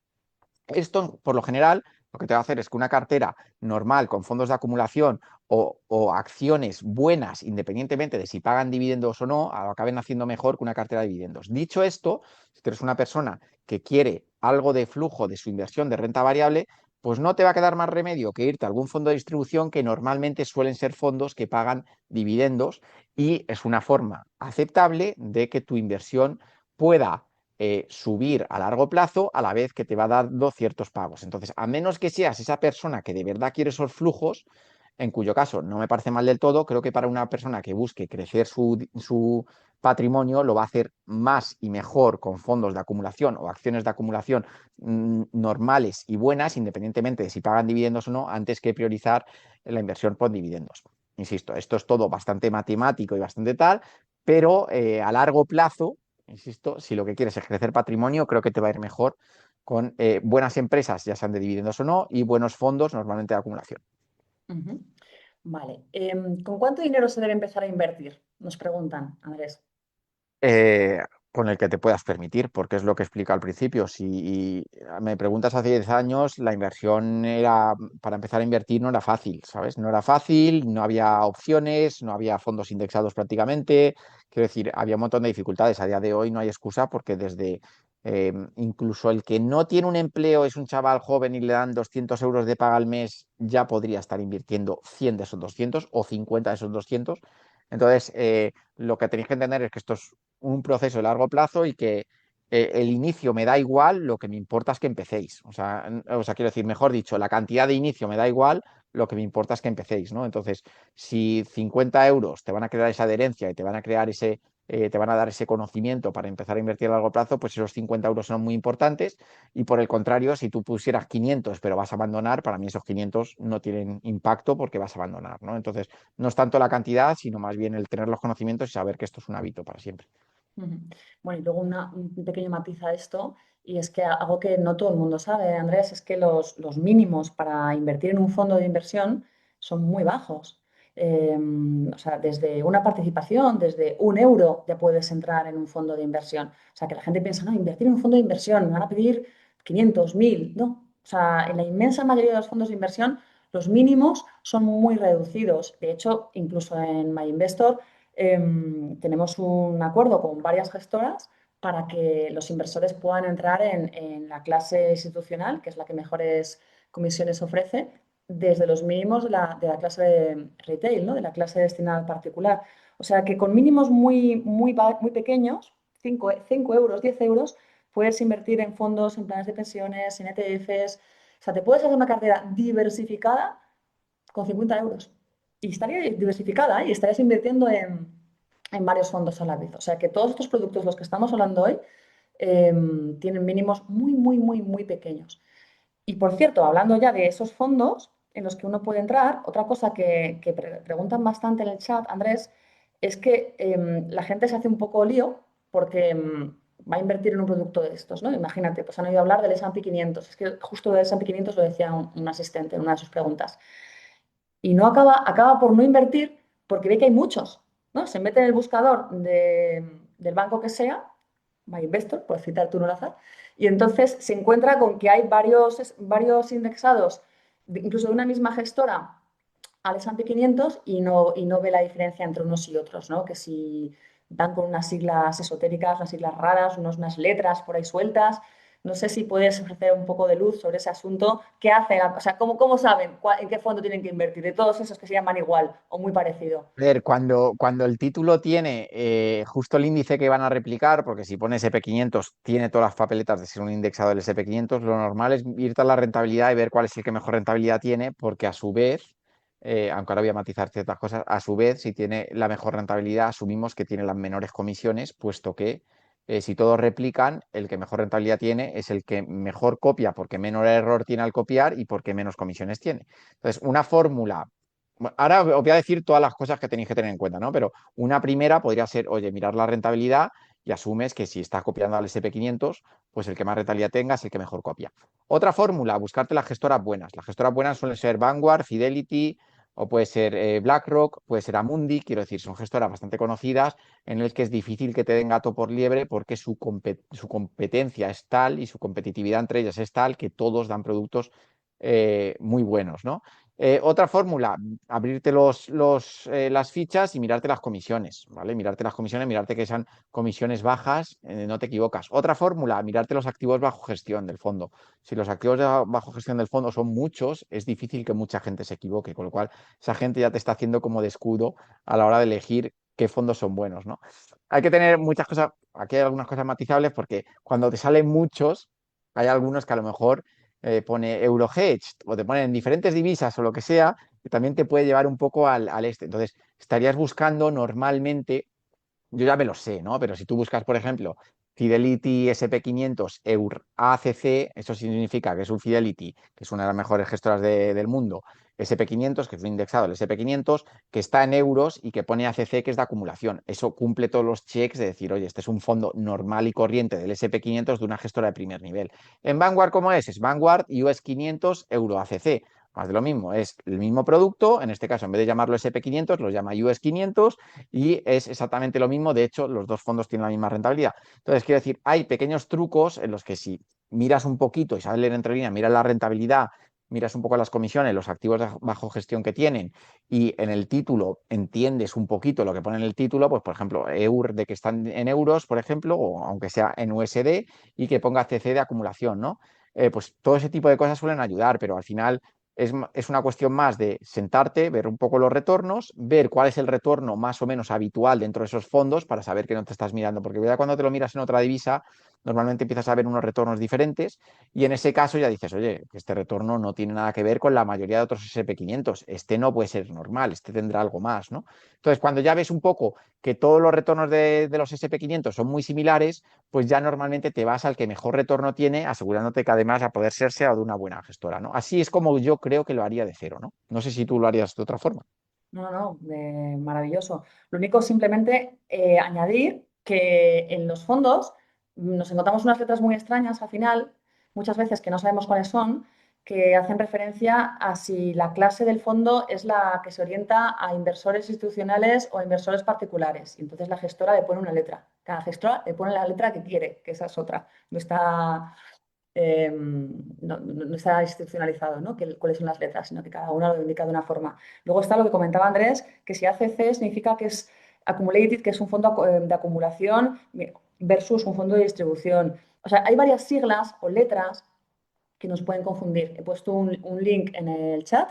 por lo general, lo que te va a hacer es que una cartera normal con fondos de acumulación o acciones buenas, independientemente de si pagan dividendos o no, acaben haciendo mejor que una cartera de dividendos. Dicho esto, si tú eres una persona que quiere algo de flujo de su inversión de renta variable, pues no te va a quedar más remedio que irte a algún fondo de distribución que normalmente suelen ser fondos que pagan dividendos y es una forma aceptable de que tu inversión pueda subir a largo plazo a la vez que te va dando ciertos pagos. Entonces, a menos que seas esa persona que de verdad quiere esos flujos, en cuyo caso no me parece mal del todo, creo que para una persona que busque crecer su patrimonio lo va a hacer más y mejor con fondos de acumulación o acciones de acumulación normales y buenas, independientemente de si pagan dividendos o no, antes que priorizar la inversión por dividendos. Insisto, esto es todo bastante matemático y bastante tal, pero a largo plazo, insisto, si lo que quieres es crecer patrimonio, creo que te va a ir mejor con buenas empresas, ya sean de dividendos o no, y buenos fondos, normalmente de acumulación. Ujú. Vale. ¿Con cuánto dinero se debe empezar a invertir? Nos preguntan, Andrés. Eh, con el que te puedas permitir, porque es lo que explica al principio. Si me preguntas hace 10 años, la inversión era, para empezar a invertir no era fácil, ¿sabes? No era fácil, no había opciones, no había fondos indexados prácticamente. Quiero decir, había un montón de dificultades. A día de hoy no hay excusa porque desde incluso el que no tiene un empleo, es un chaval joven y le dan 200 euros de paga al mes, ya podría estar invirtiendo 100 de esos 200 o 50 de esos 200. Entonces, lo que tenéis que entender es que esto es un proceso de largo plazo y que el inicio me da igual, lo que me importa es que empecéis. O sea, quiero decir, mejor dicho, la cantidad de inicio me da igual, lo que me importa es que empecéis, ¿no? Entonces, si 50 euros te van a crear esa adherencia y te van a crear te van a dar ese conocimiento para empezar a invertir a largo plazo, pues esos 50 euros son muy importantes. Y por el contrario, si tú pusieras 500 pero vas a abandonar, para mí esos 500 no tienen impacto porque vas a abandonar, ¿no? Entonces, no es tanto la cantidad, sino más bien el tener los conocimientos y saber que esto es un hábito para siempre. Ujú. Bueno, y luego un pequeño matiz a esto, y es que algo que no todo el mundo sabe, Andrés, es que los mínimos para invertir en un fondo de inversión son muy bajos. O sea, desde una participación, desde 1 euro, ya puedes entrar en un fondo de inversión. O sea, que la gente piensa, no, invertir en un fondo de inversión, me van a pedir 500, 1000. No. O sea, en la inmensa mayoría de los fondos de inversión, los mínimos son muy reducidos. De hecho, incluso en MyInvestor tenemos un acuerdo con varias gestoras para que los inversores puedan entrar en la clase institucional, que es la que mejores comisiones ofrece, desde los mínimos de la clase de retail, ¿no? De la clase destinada al particular. O sea que con mínimos muy pequeños, 5 euros, 10 euros, puedes invertir en fondos, en planes de pensiones, en ETFs. O sea, te puedes hacer una cartera diversificada con 50 euros. Y estaría diversificada, ¿eh? Y estarías invirtiendo en varios fondos a la vez. O sea que todos estos productos, los que estamos hablando hoy, tienen mínimos muy pequeños. Y por cierto, hablando ya de esos fondos en los que uno puede entrar, otra cosa que preguntan bastante en el chat, Andrés, es que la gente se hace un poco lío porque va a invertir en un producto de estos, ¿no? Imagínate, pues han oído hablar del S&P 500. Es que justo del S&P 500 lo decía un asistente en una de sus preguntas. Y no acaba por no invertir porque ve que hay muchos, ¿no? Se mete en el buscador del banco que sea, MyInvestor, por citar tú un al azar, y entonces se encuentra con que hay varios indexados, incluso de una misma gestora, al S&P 500 y no ve la diferencia entre unos y otros, ¿no? Que si dan con unas siglas esotéricas, unas siglas raras, unas letras por ahí sueltas. No sé si puedes ofrecer un poco de luz sobre ese asunto. ¿Qué hacen? O sea, ¿cómo saben en qué fondo tienen que invertir? De todos esos que se llaman igual o muy parecido. A ver, cuando el título tiene justo el índice que van a replicar, porque si pone SP500 tiene todas las papeletas de ser un indexado del SP500, lo normal es irte a la rentabilidad y ver cuál es el que mejor rentabilidad tiene, porque a su vez, aunque ahora voy a matizar ciertas cosas, a su vez, si tiene la mejor rentabilidad, asumimos que tiene las menores comisiones, puesto que si todos replican, el que mejor rentabilidad tiene es el que mejor copia, porque menor error tiene al copiar y porque menos comisiones tiene. Entonces, una fórmula. Bueno, ahora os voy a decir todas las cosas que tenéis que tener en cuenta, ¿no? Pero una primera podría ser, oye, mirar la rentabilidad y asumes que si estás copiando al SP500, pues el que más rentabilidad tenga es el que mejor copia. Otra fórmula, buscarte las gestoras buenas. Las gestoras buenas suelen ser Vanguard, Fidelity, o puede ser BlackRock, puede ser Amundi, quiero decir, son gestoras bastante conocidas en el que es difícil que te den gato por liebre porque su competencia es tal y su competitividad entre ellas es tal que todos dan productos muy buenos, ¿no? Otra fórmula, abrirte las fichas y mirarte las comisiones, ¿vale? Mirarte las comisiones, mirarte que sean comisiones bajas, no te equivocas. Otra fórmula, mirarte los activos bajo gestión del fondo. Si los activos bajo gestión del fondo son muchos, es difícil que mucha gente se equivoque, con lo cual esa gente ya te está haciendo como de escudo a la hora de elegir qué fondos son buenos, ¿no? Hay que tener muchas cosas, aquí hay algunas cosas matizables porque cuando te salen muchos, hay algunos que a lo mejor pone Eurohedged o te ponen diferentes divisas o lo que sea, que también te puede llevar un poco al este. Entonces, estarías buscando normalmente, yo ya me lo sé, ¿no? Pero si tú buscas, por ejemplo, Fidelity SP500 EUR ACC, eso significa que es un Fidelity, que es una de las mejores gestoras del mundo, SP500, que es un indexado del SP500, que está en euros y que pone ACC, que es de acumulación. Eso cumple todos los checks de decir, oye, este es un fondo normal y corriente del SP500 de una gestora de primer nivel. En Vanguard, ¿cómo es? Es Vanguard US 500 Euro ACC. Más de lo mismo, es el mismo producto, en este caso en vez de llamarlo SP500, lo llama US 500 y es exactamente lo mismo. De hecho, los dos fondos tienen la misma rentabilidad. Entonces, quiero decir, hay pequeños trucos en los que si miras un poquito y sabes leer entre líneas, miras la rentabilidad, miras un poco las comisiones, los activos bajo gestión que tienen y en el título entiendes un poquito lo que pone en el título, pues por ejemplo, EUR de que están en euros, por ejemplo, o aunque sea en USD y que ponga CC de acumulación, ¿no? Pues todo ese tipo de cosas suelen ayudar, pero al final es una cuestión más de sentarte, ver un poco los retornos, ver cuál es el retorno más o menos habitual dentro de esos fondos para saber que no te estás mirando, porque ya cuando te lo miras en otra divisa, normalmente empiezas a ver unos retornos diferentes y en ese caso ya dices, oye, este retorno no tiene nada que ver con la mayoría de otros SP500, este no puede ser normal, este tendrá algo más, ¿no? Entonces, cuando ya ves un poco que todos los retornos de los SP500 son muy similares, pues ya normalmente te vas al que mejor retorno tiene, asegurándote que además a poder ser sea de una buena gestora, ¿no? Así es como yo creo que lo haría de cero, ¿no? No sé si tú lo harías de otra forma. No, maravilloso. Lo único simplemente añadir que en los fondos nos encontramos unas letras muy extrañas al final, muchas veces que no sabemos cuáles son, que hacen referencia a si la clase del fondo es la que se orienta a inversores institucionales o a inversores particulares. Y entonces la gestora le pone una letra. Cada gestora le pone la letra que quiere, que esa es otra. No está institucionalizado, ¿no? Cuáles son las letras, sino que cada una lo indica de una forma. Luego está lo que comentaba Andrés, que si ACC significa que es accumulated, que es un fondo de acumulación versus un fondo de distribución. O sea, hay varias siglas o letras que nos pueden confundir. He puesto un link en el chat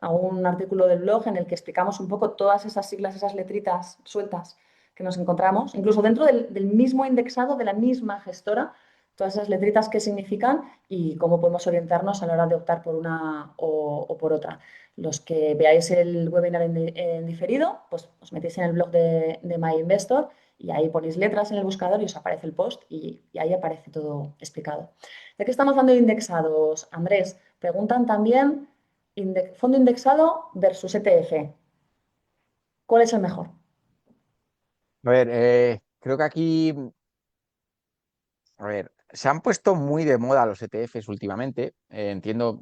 a un artículo del blog en el que explicamos un poco todas esas siglas, esas letritas sueltas que nos encontramos, incluso dentro del mismo indexado de la misma gestora, todas esas letritas qué significan y cómo podemos orientarnos a la hora de optar por una o por otra. Los que veáis el webinar en diferido, pues os metéis en el blog de My Investor y ahí ponéis letras en el buscador y os aparece el post y ahí aparece todo explicado. Ya que estamos hablando de indexados, Andrés, preguntan también fondo indexado versus ETF. ¿Cuál es el mejor? A ver, creo que aquí, a ver, se han puesto muy de moda los ETFs últimamente. Entiendo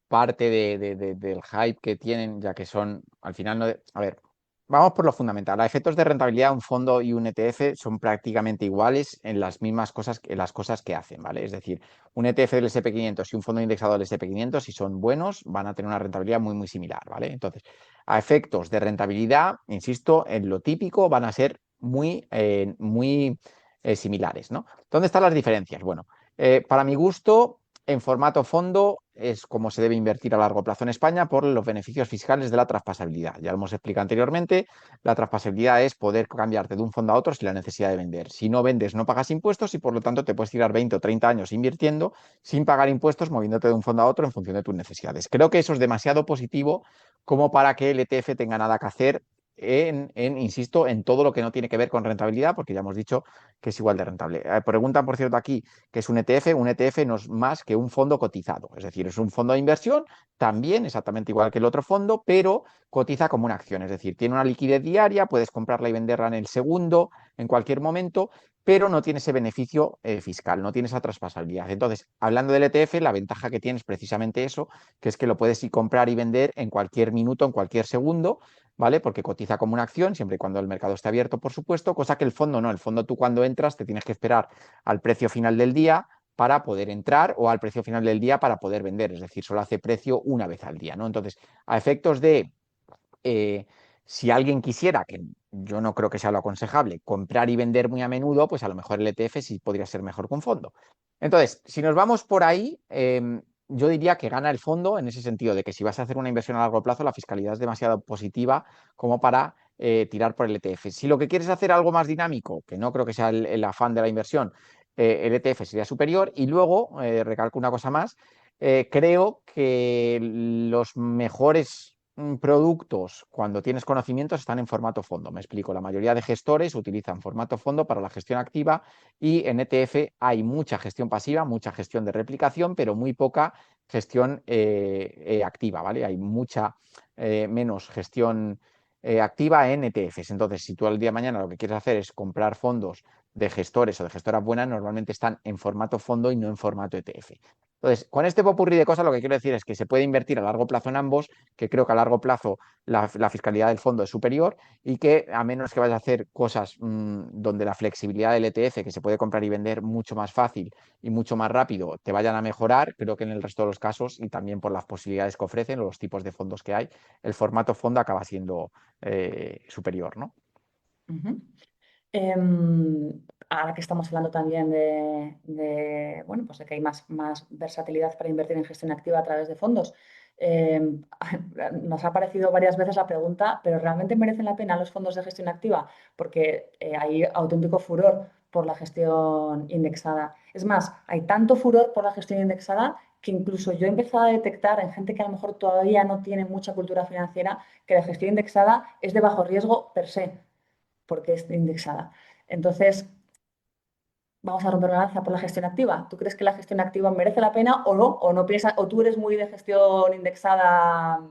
parte del hype que tienen, ya que son, al final, no a ver, vamos por lo fundamental. A efectos de rentabilidad, un fondo y un ETF son prácticamente iguales en las mismas cosas, en las cosas que hacen, ¿vale? Es decir, un ETF del SP500 y un fondo indexado del SP500, si son buenos, van a tener una rentabilidad muy, muy similar, ¿vale? Entonces, a efectos de rentabilidad, insisto, en lo típico van a ser muy similares, ¿no? ¿Dónde están las diferencias? Bueno, para mi gusto, en formato fondo es como se debe invertir a largo plazo en España por los beneficios fiscales de la traspasabilidad. Ya lo hemos explicado anteriormente, la traspasabilidad es poder cambiarte de un fondo a otro sin la necesidad de vender. Si no vendes, no pagas impuestos y por lo tanto te puedes tirar 20 o 30 años invirtiendo sin pagar impuestos, moviéndote de un fondo a otro en función de tus necesidades. Creo que eso es demasiado positivo como para que el ETF tenga nada que hacer insisto, en todo lo que no tiene que ver con rentabilidad, porque ya hemos dicho que es igual de rentable. Preguntan, por cierto, aquí que es un ETF. Un ETF no es más que un fondo cotizado, es decir, es un fondo de inversión, también exactamente igual que el otro fondo, pero cotiza como una acción, es decir, tiene una liquidez diaria, puedes comprarla y venderla en el segundo, en cualquier momento, pero no tiene ese beneficio fiscal, no tiene esa traspasabilidad. Entonces, hablando del ETF, la ventaja que tiene es precisamente eso, que es que lo puedes ir comprar y vender en cualquier minuto, en cualquier segundo, ¿vale? Porque cotiza como una acción, siempre y cuando el mercado esté abierto, por supuesto, cosa que el fondo no. El fondo tú cuando entras te tienes que esperar al precio final del día para poder entrar o al precio final del día para poder vender, es decir, solo hace precio una vez al día, ¿no? Entonces, a efectos de eh, si alguien quisiera, que yo no creo que sea lo aconsejable, comprar y vender muy a menudo, pues a lo mejor el ETF sí podría ser mejor que un fondo. Entonces, si nos vamos por ahí, yo diría que gana el fondo en ese sentido de que si vas a hacer una inversión a largo plazo, la fiscalidad es demasiado positiva como para tirar por el ETF. Si lo que quieres es hacer algo más dinámico, que no creo que sea el afán de la inversión, el ETF sería superior. Y luego, recalco una cosa más, creo que los mejores productos cuando tienes conocimientos están en formato fondo. Me explico, la mayoría de gestores utilizan formato fondo para la gestión activa y en ETF hay mucha gestión pasiva, mucha gestión de replicación, pero muy poca gestión activa, ¿vale? Hay mucha menos gestión activa en ETFs. Entonces, si tú al día de mañana lo que quieres hacer es comprar fondos de gestores o de gestoras buenas, normalmente están en formato fondo y no en formato ETF. Entonces, con este popurrí de cosas, lo que quiero decir es que se puede invertir a largo plazo en ambos, que creo que a largo plazo la fiscalidad del fondo es superior y que a menos que vayas a hacer cosas donde la flexibilidad del ETF, que se puede comprar y vender mucho más fácil y mucho más rápido, te vayan a mejorar, creo que en el resto de los casos y también por las posibilidades que ofrecen o los tipos de fondos que hay, el formato fondo acaba siendo superior, ¿no? Ujú. Ahora que estamos hablando también bueno, pues de que hay más versatilidad para invertir en gestión activa a través de fondos, em, nos ha aparecido varias veces la pregunta, ¿pero realmente merecen la pena los fondos de gestión activa? Porque hay auténtico furor por la gestión indexada. Es más, hay tanto furor por la gestión indexada que incluso yo he empezado a detectar en gente que a lo mejor todavía no tiene mucha cultura financiera que la gestión indexada es de bajo riesgo per se porque es indexada. Entonces, vamos a romper una lanza por la gestión activa. ¿Tú crees que la gestión activa merece la pena o no? ¿O no piensas, o tú eres muy de gestión indexada?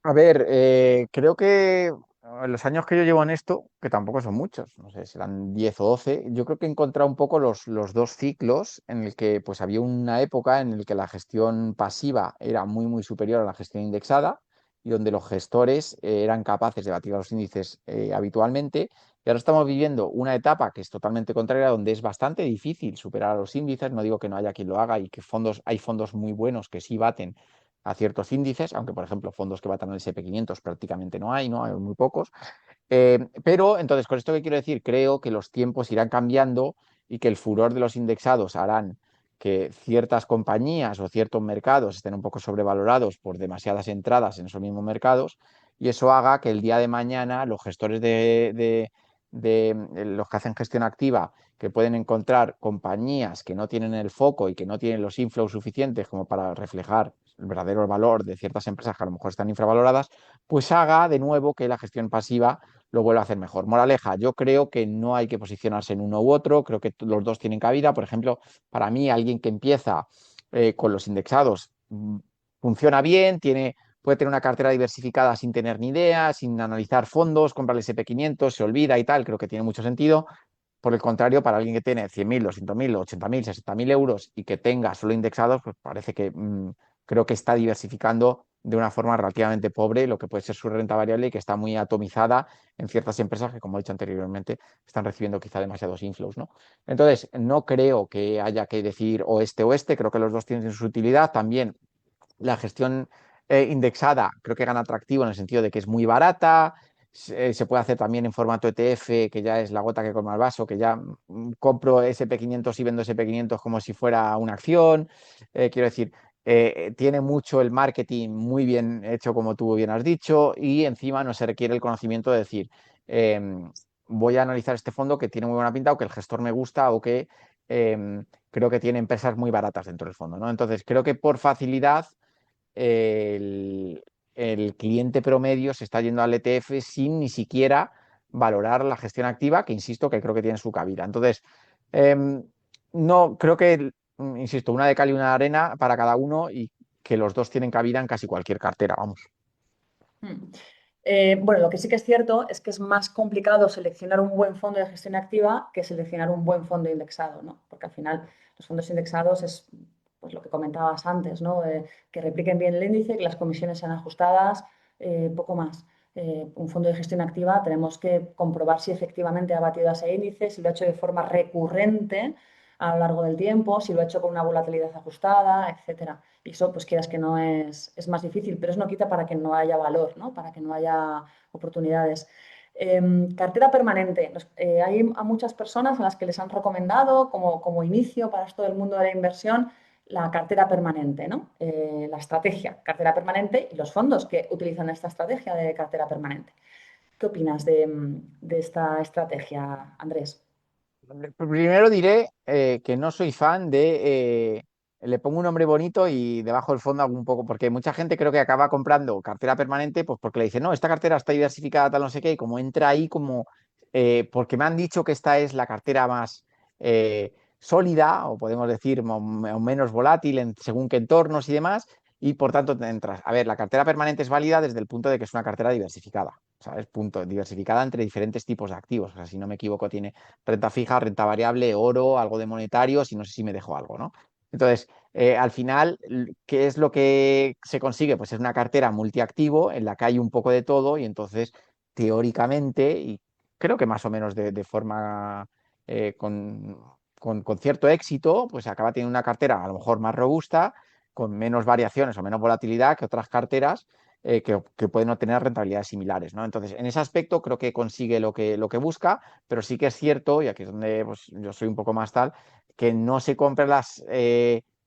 A ver, creo que en los años que yo llevo en esto, que tampoco son muchos, no sé, serán 10 o 12, yo creo que he encontrado un poco los dos ciclos en el que pues había una época en el que la gestión pasiva era muy, muy superior a la gestión indexada y donde los gestores eran capaces de batir a los índices habitualmente. Y ahora estamos viviendo una etapa que es totalmente contraria, donde es bastante difícil superar a los índices. No digo que no haya quien lo haga y que hay fondos muy buenos que sí baten a ciertos índices, aunque por ejemplo fondos que batan al SP500 prácticamente no hay, ¿no? Hay muy pocos. Pero entonces, con esto que quiero decir, creo que los tiempos irán cambiando y que el furor de los indexados harán que ciertas compañías o ciertos mercados estén un poco sobrevalorados por demasiadas entradas en esos mismos mercados y eso haga que el día de mañana los gestores de los que hacen gestión activa, que pueden encontrar compañías que no tienen el foco y que no tienen los inflows suficientes como para reflejar el verdadero valor de ciertas empresas que a lo mejor están infravaloradas, pues haga de nuevo que la gestión pasiva lo vuelva a hacer mejor. Moraleja, yo creo que no hay que posicionarse en uno u otro, creo que los dos tienen cabida. Por ejemplo, para mí, alguien que empieza con los indexados funciona bien, puede tener una cartera diversificada sin tener ni idea, sin analizar fondos, compra el SP500, se olvida y tal, creo que tiene mucho sentido. Por el contrario, para alguien que tiene 100.000, 200.000, 80.000, 60.000 euros y que tenga solo indexados, pues parece que creo que está diversificando de una forma relativamente pobre lo que puede ser su renta variable y que está muy atomizada en ciertas empresas que, como he dicho anteriormente, están recibiendo quizá demasiados inflows, ¿no? Entonces, no creo que haya que decir o este, creo que los dos tienen su utilidad. También la gestión indexada creo que gana atractivo en el sentido de que es muy barata, se puede hacer también en formato ETF, que ya es la gota que colma el vaso, que ya compro SP500 y vendo SP500 como si fuera una acción. Quiero decir, tiene mucho el marketing muy bien hecho, como tú bien has dicho, y encima no se requiere el conocimiento de decir, eh, voy a analizar este fondo que tiene muy buena pinta o que el gestor me gusta o que creo que tiene empresas muy baratas dentro del fondo, ¿no? Entonces, creo que por facilidad el, el cliente promedio se está yendo al ETF sin ni siquiera valorar la gestión activa, que insisto que creo que tiene su cabida. Entonces, no creo que, insisto, una de cal y una de arena para cada uno y que los dos tienen cabida en casi cualquier cartera, vamos. Mm. Bueno, lo que sí que es cierto es que es más complicado seleccionar un buen fondo de gestión activa que seleccionar un buen fondo indexado, ¿no? Porque al final los fondos indexados es pues, lo que comentabas antes, ¿no? Que repliquen bien el índice, que las comisiones sean ajustadas, poco más. Un fondo de gestión activa tenemos que comprobar si efectivamente ha batido ese índice, si lo ha hecho de forma recurrente a lo largo del tiempo, si lo ha hecho con una volatilidad ajustada, etcétera. Y eso, pues quieras que no es más difícil, pero eso no quita para que no haya valor, ¿no? Para que no haya oportunidades. Cartera permanente. Hay a muchas personas a las que les han recomendado como inicio para esto del mundo de la inversión la cartera permanente, ¿no? La estrategia cartera permanente y los fondos que utilizan esta estrategia de cartera permanente. ¿Qué opinas de esta estrategia, Andrés? Primero diré que no soy fan le pongo un nombre bonito y debajo del fondo hago un poco, porque mucha gente creo que acaba comprando cartera permanente, pues porque le dice, no, esta cartera está diversificada, tal, no sé qué, y como entra ahí como, porque me han dicho que esta es la cartera más sólida, o podemos decir, o menos volátil según qué entornos y demás, y por tanto te entras. A ver, la cartera permanente es válida desde el punto de que es una cartera diversificada, ¿sabes? Punto, diversificada entre diferentes tipos de activos, o sea, si no me equivoco, tiene renta fija, renta variable, oro, algo de monetarios y no sé si me dejo algo, ¿no? Entonces, al final, ¿qué es lo que se consigue? Pues es una cartera multiactivo en la que hay un poco de todo y entonces, teóricamente, y creo que más o menos de forma con cierto éxito, pues acaba teniendo una cartera a lo mejor más robusta, con menos variaciones o menos volatilidad que otras carteras que pueden obtener rentabilidades similares, ¿no? Entonces, en ese aspecto creo que consigue lo que busca, pero sí que es cierto, y aquí es donde pues, yo soy un poco más tal, que no se compren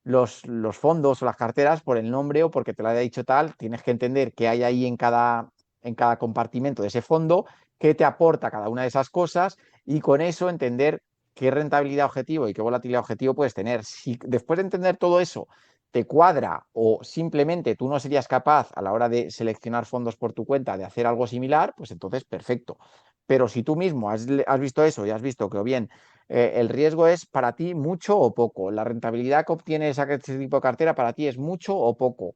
los fondos o las carteras por el nombre o porque te lo haya dicho tal, tienes que entender qué hay ahí en cada compartimento de ese fondo, qué te aporta cada una de esas cosas y con eso entender qué rentabilidad objetivo y qué volatilidad objetivo puedes tener. Si después de entender todo eso te cuadra o simplemente tú no serías capaz a la hora de seleccionar fondos por tu cuenta de hacer algo similar, pues entonces perfecto. Pero si tú mismo has visto eso y has visto que o bien el riesgo es para ti mucho o poco, la rentabilidad que obtiene ese tipo de cartera para ti es mucho o poco,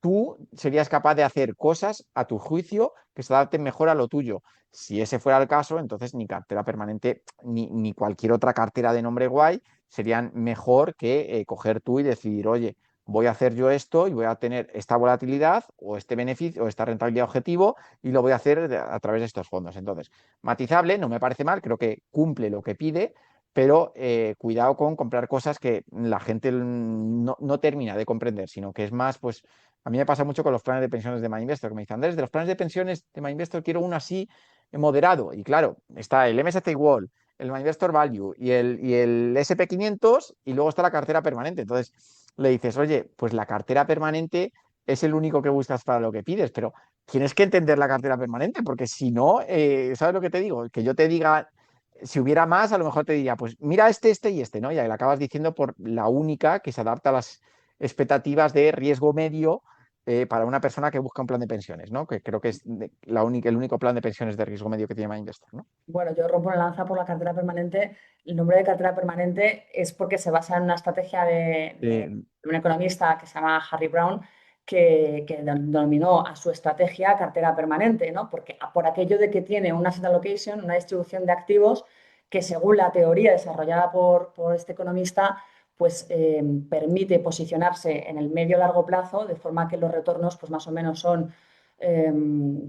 tú serías capaz de hacer cosas a tu juicio que se adapten mejor a lo tuyo. Si ese fuera el caso, entonces ni cartera permanente ni cualquier otra cartera de nombre guay serían mejor que coger tú y decidir, oye, voy a hacer yo esto y voy a tener esta volatilidad o este beneficio o esta rentabilidad objetivo y lo voy a hacer a través de estos fondos. Entonces, matizable, no me parece mal, creo que cumple lo que pide, pero cuidado con comprar cosas que la gente no termina de comprender, sino que es más, pues, a mí me pasa mucho con los planes de pensiones de MyInvestor, que me dicen, Andrés, de los planes de pensiones de MyInvestor quiero uno así moderado. Y claro, está el MSCI World, el My Investor Value y el SP 500 y luego está la cartera permanente. Entonces le dices, oye, pues la cartera permanente es el único que buscas para lo que pides, pero tienes que entender la cartera permanente, porque si no, ¿sabes lo que te digo? Que yo te diga, si hubiera más, a lo mejor te diría, pues mira este y este, ¿no? Y ahí la acabas diciendo por la única que se adapta a las expectativas de riesgo medio para una persona que busca un plan de pensiones, ¿no? Que creo que es el único plan de pensiones de riesgo medio que tiene MyInvestor, ¿no? Bueno, yo rompo una lanza por la cartera permanente. El nombre de cartera permanente es porque se basa en una estrategia Eh, de un economista que se llama Harry Brown, que denominó a su estrategia cartera permanente, ¿no? Porque por aquello de que tiene una asset allocation, una distribución de activos que según la teoría desarrollada por este economista, pues permite posicionarse en el medio largo plazo de forma que los retornos pues más o menos son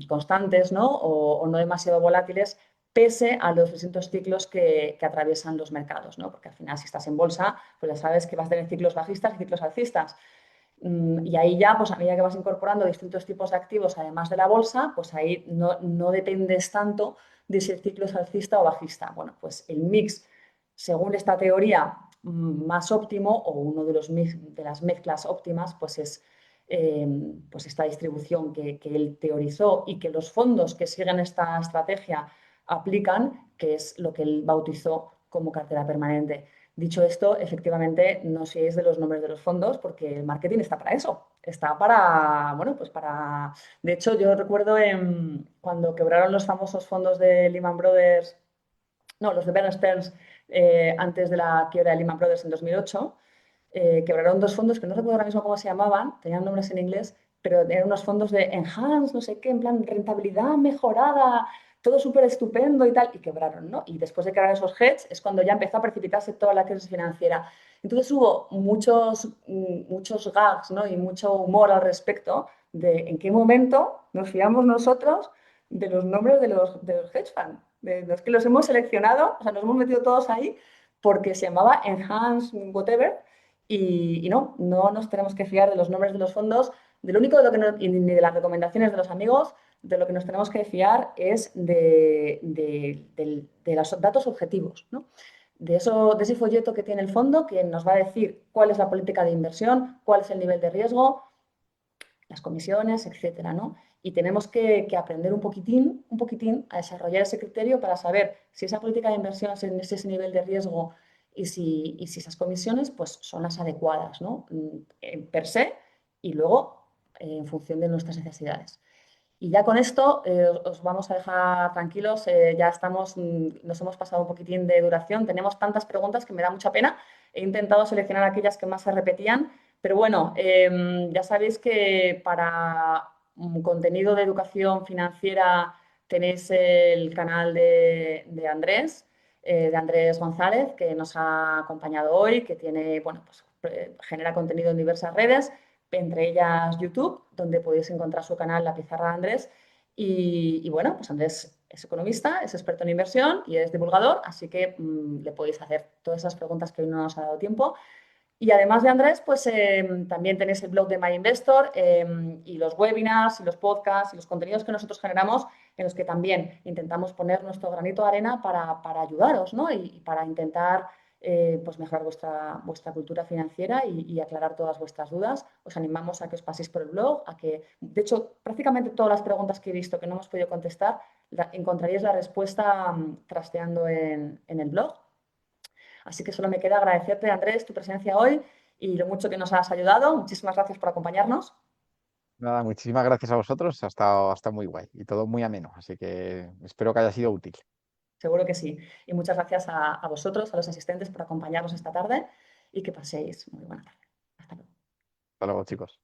constantes, ¿no? O no demasiado volátiles pese a los distintos ciclos que atraviesan los mercados, ¿no? Porque al final, si estás en bolsa, pues ya sabes que vas a tener ciclos bajistas y ciclos alcistas. Y ahí ya, pues a medida que vas incorporando distintos tipos de activos, además de la bolsa, pues ahí no dependes tanto de si el ciclo es alcista o bajista. Bueno, pues el mix, según esta teoría, más óptimo o uno de, de las mezclas óptimas, pues es pues esta distribución que él teorizó y que los fondos que siguen esta estrategia aplican, que es lo que él bautizó como cartera permanente. Dicho esto, efectivamente, no sé de los nombres de los fondos porque el marketing está para eso. Está para, bueno, pues para... De hecho, yo recuerdo cuando quebraron los famosos fondos de Lehman Brothers, no, los de Bear Stearns, antes de la quiebra de Lehman Brothers en 2008, quebraron dos fondos que no recuerdo ahora mismo cómo se llamaban, tenían nombres en inglés, pero eran unos fondos de enhance, no sé qué, en plan rentabilidad mejorada, todo súper estupendo y tal, y quebraron, ¿no? Y después de quebrar esos hedges es cuando ya empezó a precipitarse toda la crisis financiera. Entonces hubo muchos gags, ¿no? Y mucho humor al respecto de en qué momento nos fiamos nosotros de los nombres de los hedge funds, de los que los hemos seleccionado, o sea, nos hemos metido todos ahí porque se llamaba Enhance Whatever y no nos tenemos que fiar de los nombres de los fondos, de lo único de lo que ni de las recomendaciones de los amigos, de lo que nos tenemos que fiar es de los datos objetivos, ¿no? De ese folleto que tiene el fondo que nos va a decir cuál es la política de inversión, cuál es el nivel de riesgo, las comisiones, etcétera, ¿no? Y tenemos que aprender un poquitín a desarrollar ese criterio para saber si esa política de inversión es ese nivel de riesgo y si esas comisiones pues, son las adecuadas, ¿no? Per se y luego en función de nuestras necesidades. Y ya con esto os vamos a dejar tranquilos, ya estamos, nos hemos pasado un poquitín de duración, tenemos tantas preguntas que me da mucha pena. He intentado seleccionar aquellas que más se repetían, pero bueno, ya sabéis que para contenido de educación financiera tenéis el canal de Andrés González, que nos ha acompañado hoy, que tiene, bueno, pues genera contenido en diversas redes entre ellas YouTube, donde podéis encontrar su canal La Pizarra de Andrés. Y bueno, pues Andrés es economista, es experto en inversión y es divulgador, así que le podéis hacer todas esas preguntas que hoy no nos ha dado tiempo. Y además de Andrés, pues también tenéis el blog de My Investor y los webinars y los podcasts y los contenidos que nosotros generamos en los que también intentamos poner nuestro granito de arena para ayudaros, ¿no? Y para intentar pues mejorar vuestra cultura financiera y aclarar todas vuestras dudas. Os animamos a que os paséis por el blog, de hecho, prácticamente todas las preguntas que he visto que no hemos podido contestar, encontraréis la respuesta trasteando en el blog. Así que solo me queda agradecerte, Andrés, tu presencia hoy y lo mucho que nos has ayudado. Muchísimas gracias por acompañarnos. Nada, muchísimas gracias a vosotros, ha estado muy guay y todo muy ameno, así que espero que haya sido útil. Seguro que sí. Y muchas gracias a vosotros, a los asistentes, por acompañarnos esta tarde y que paséis muy buena tarde. Hasta luego. Hasta luego, chicos.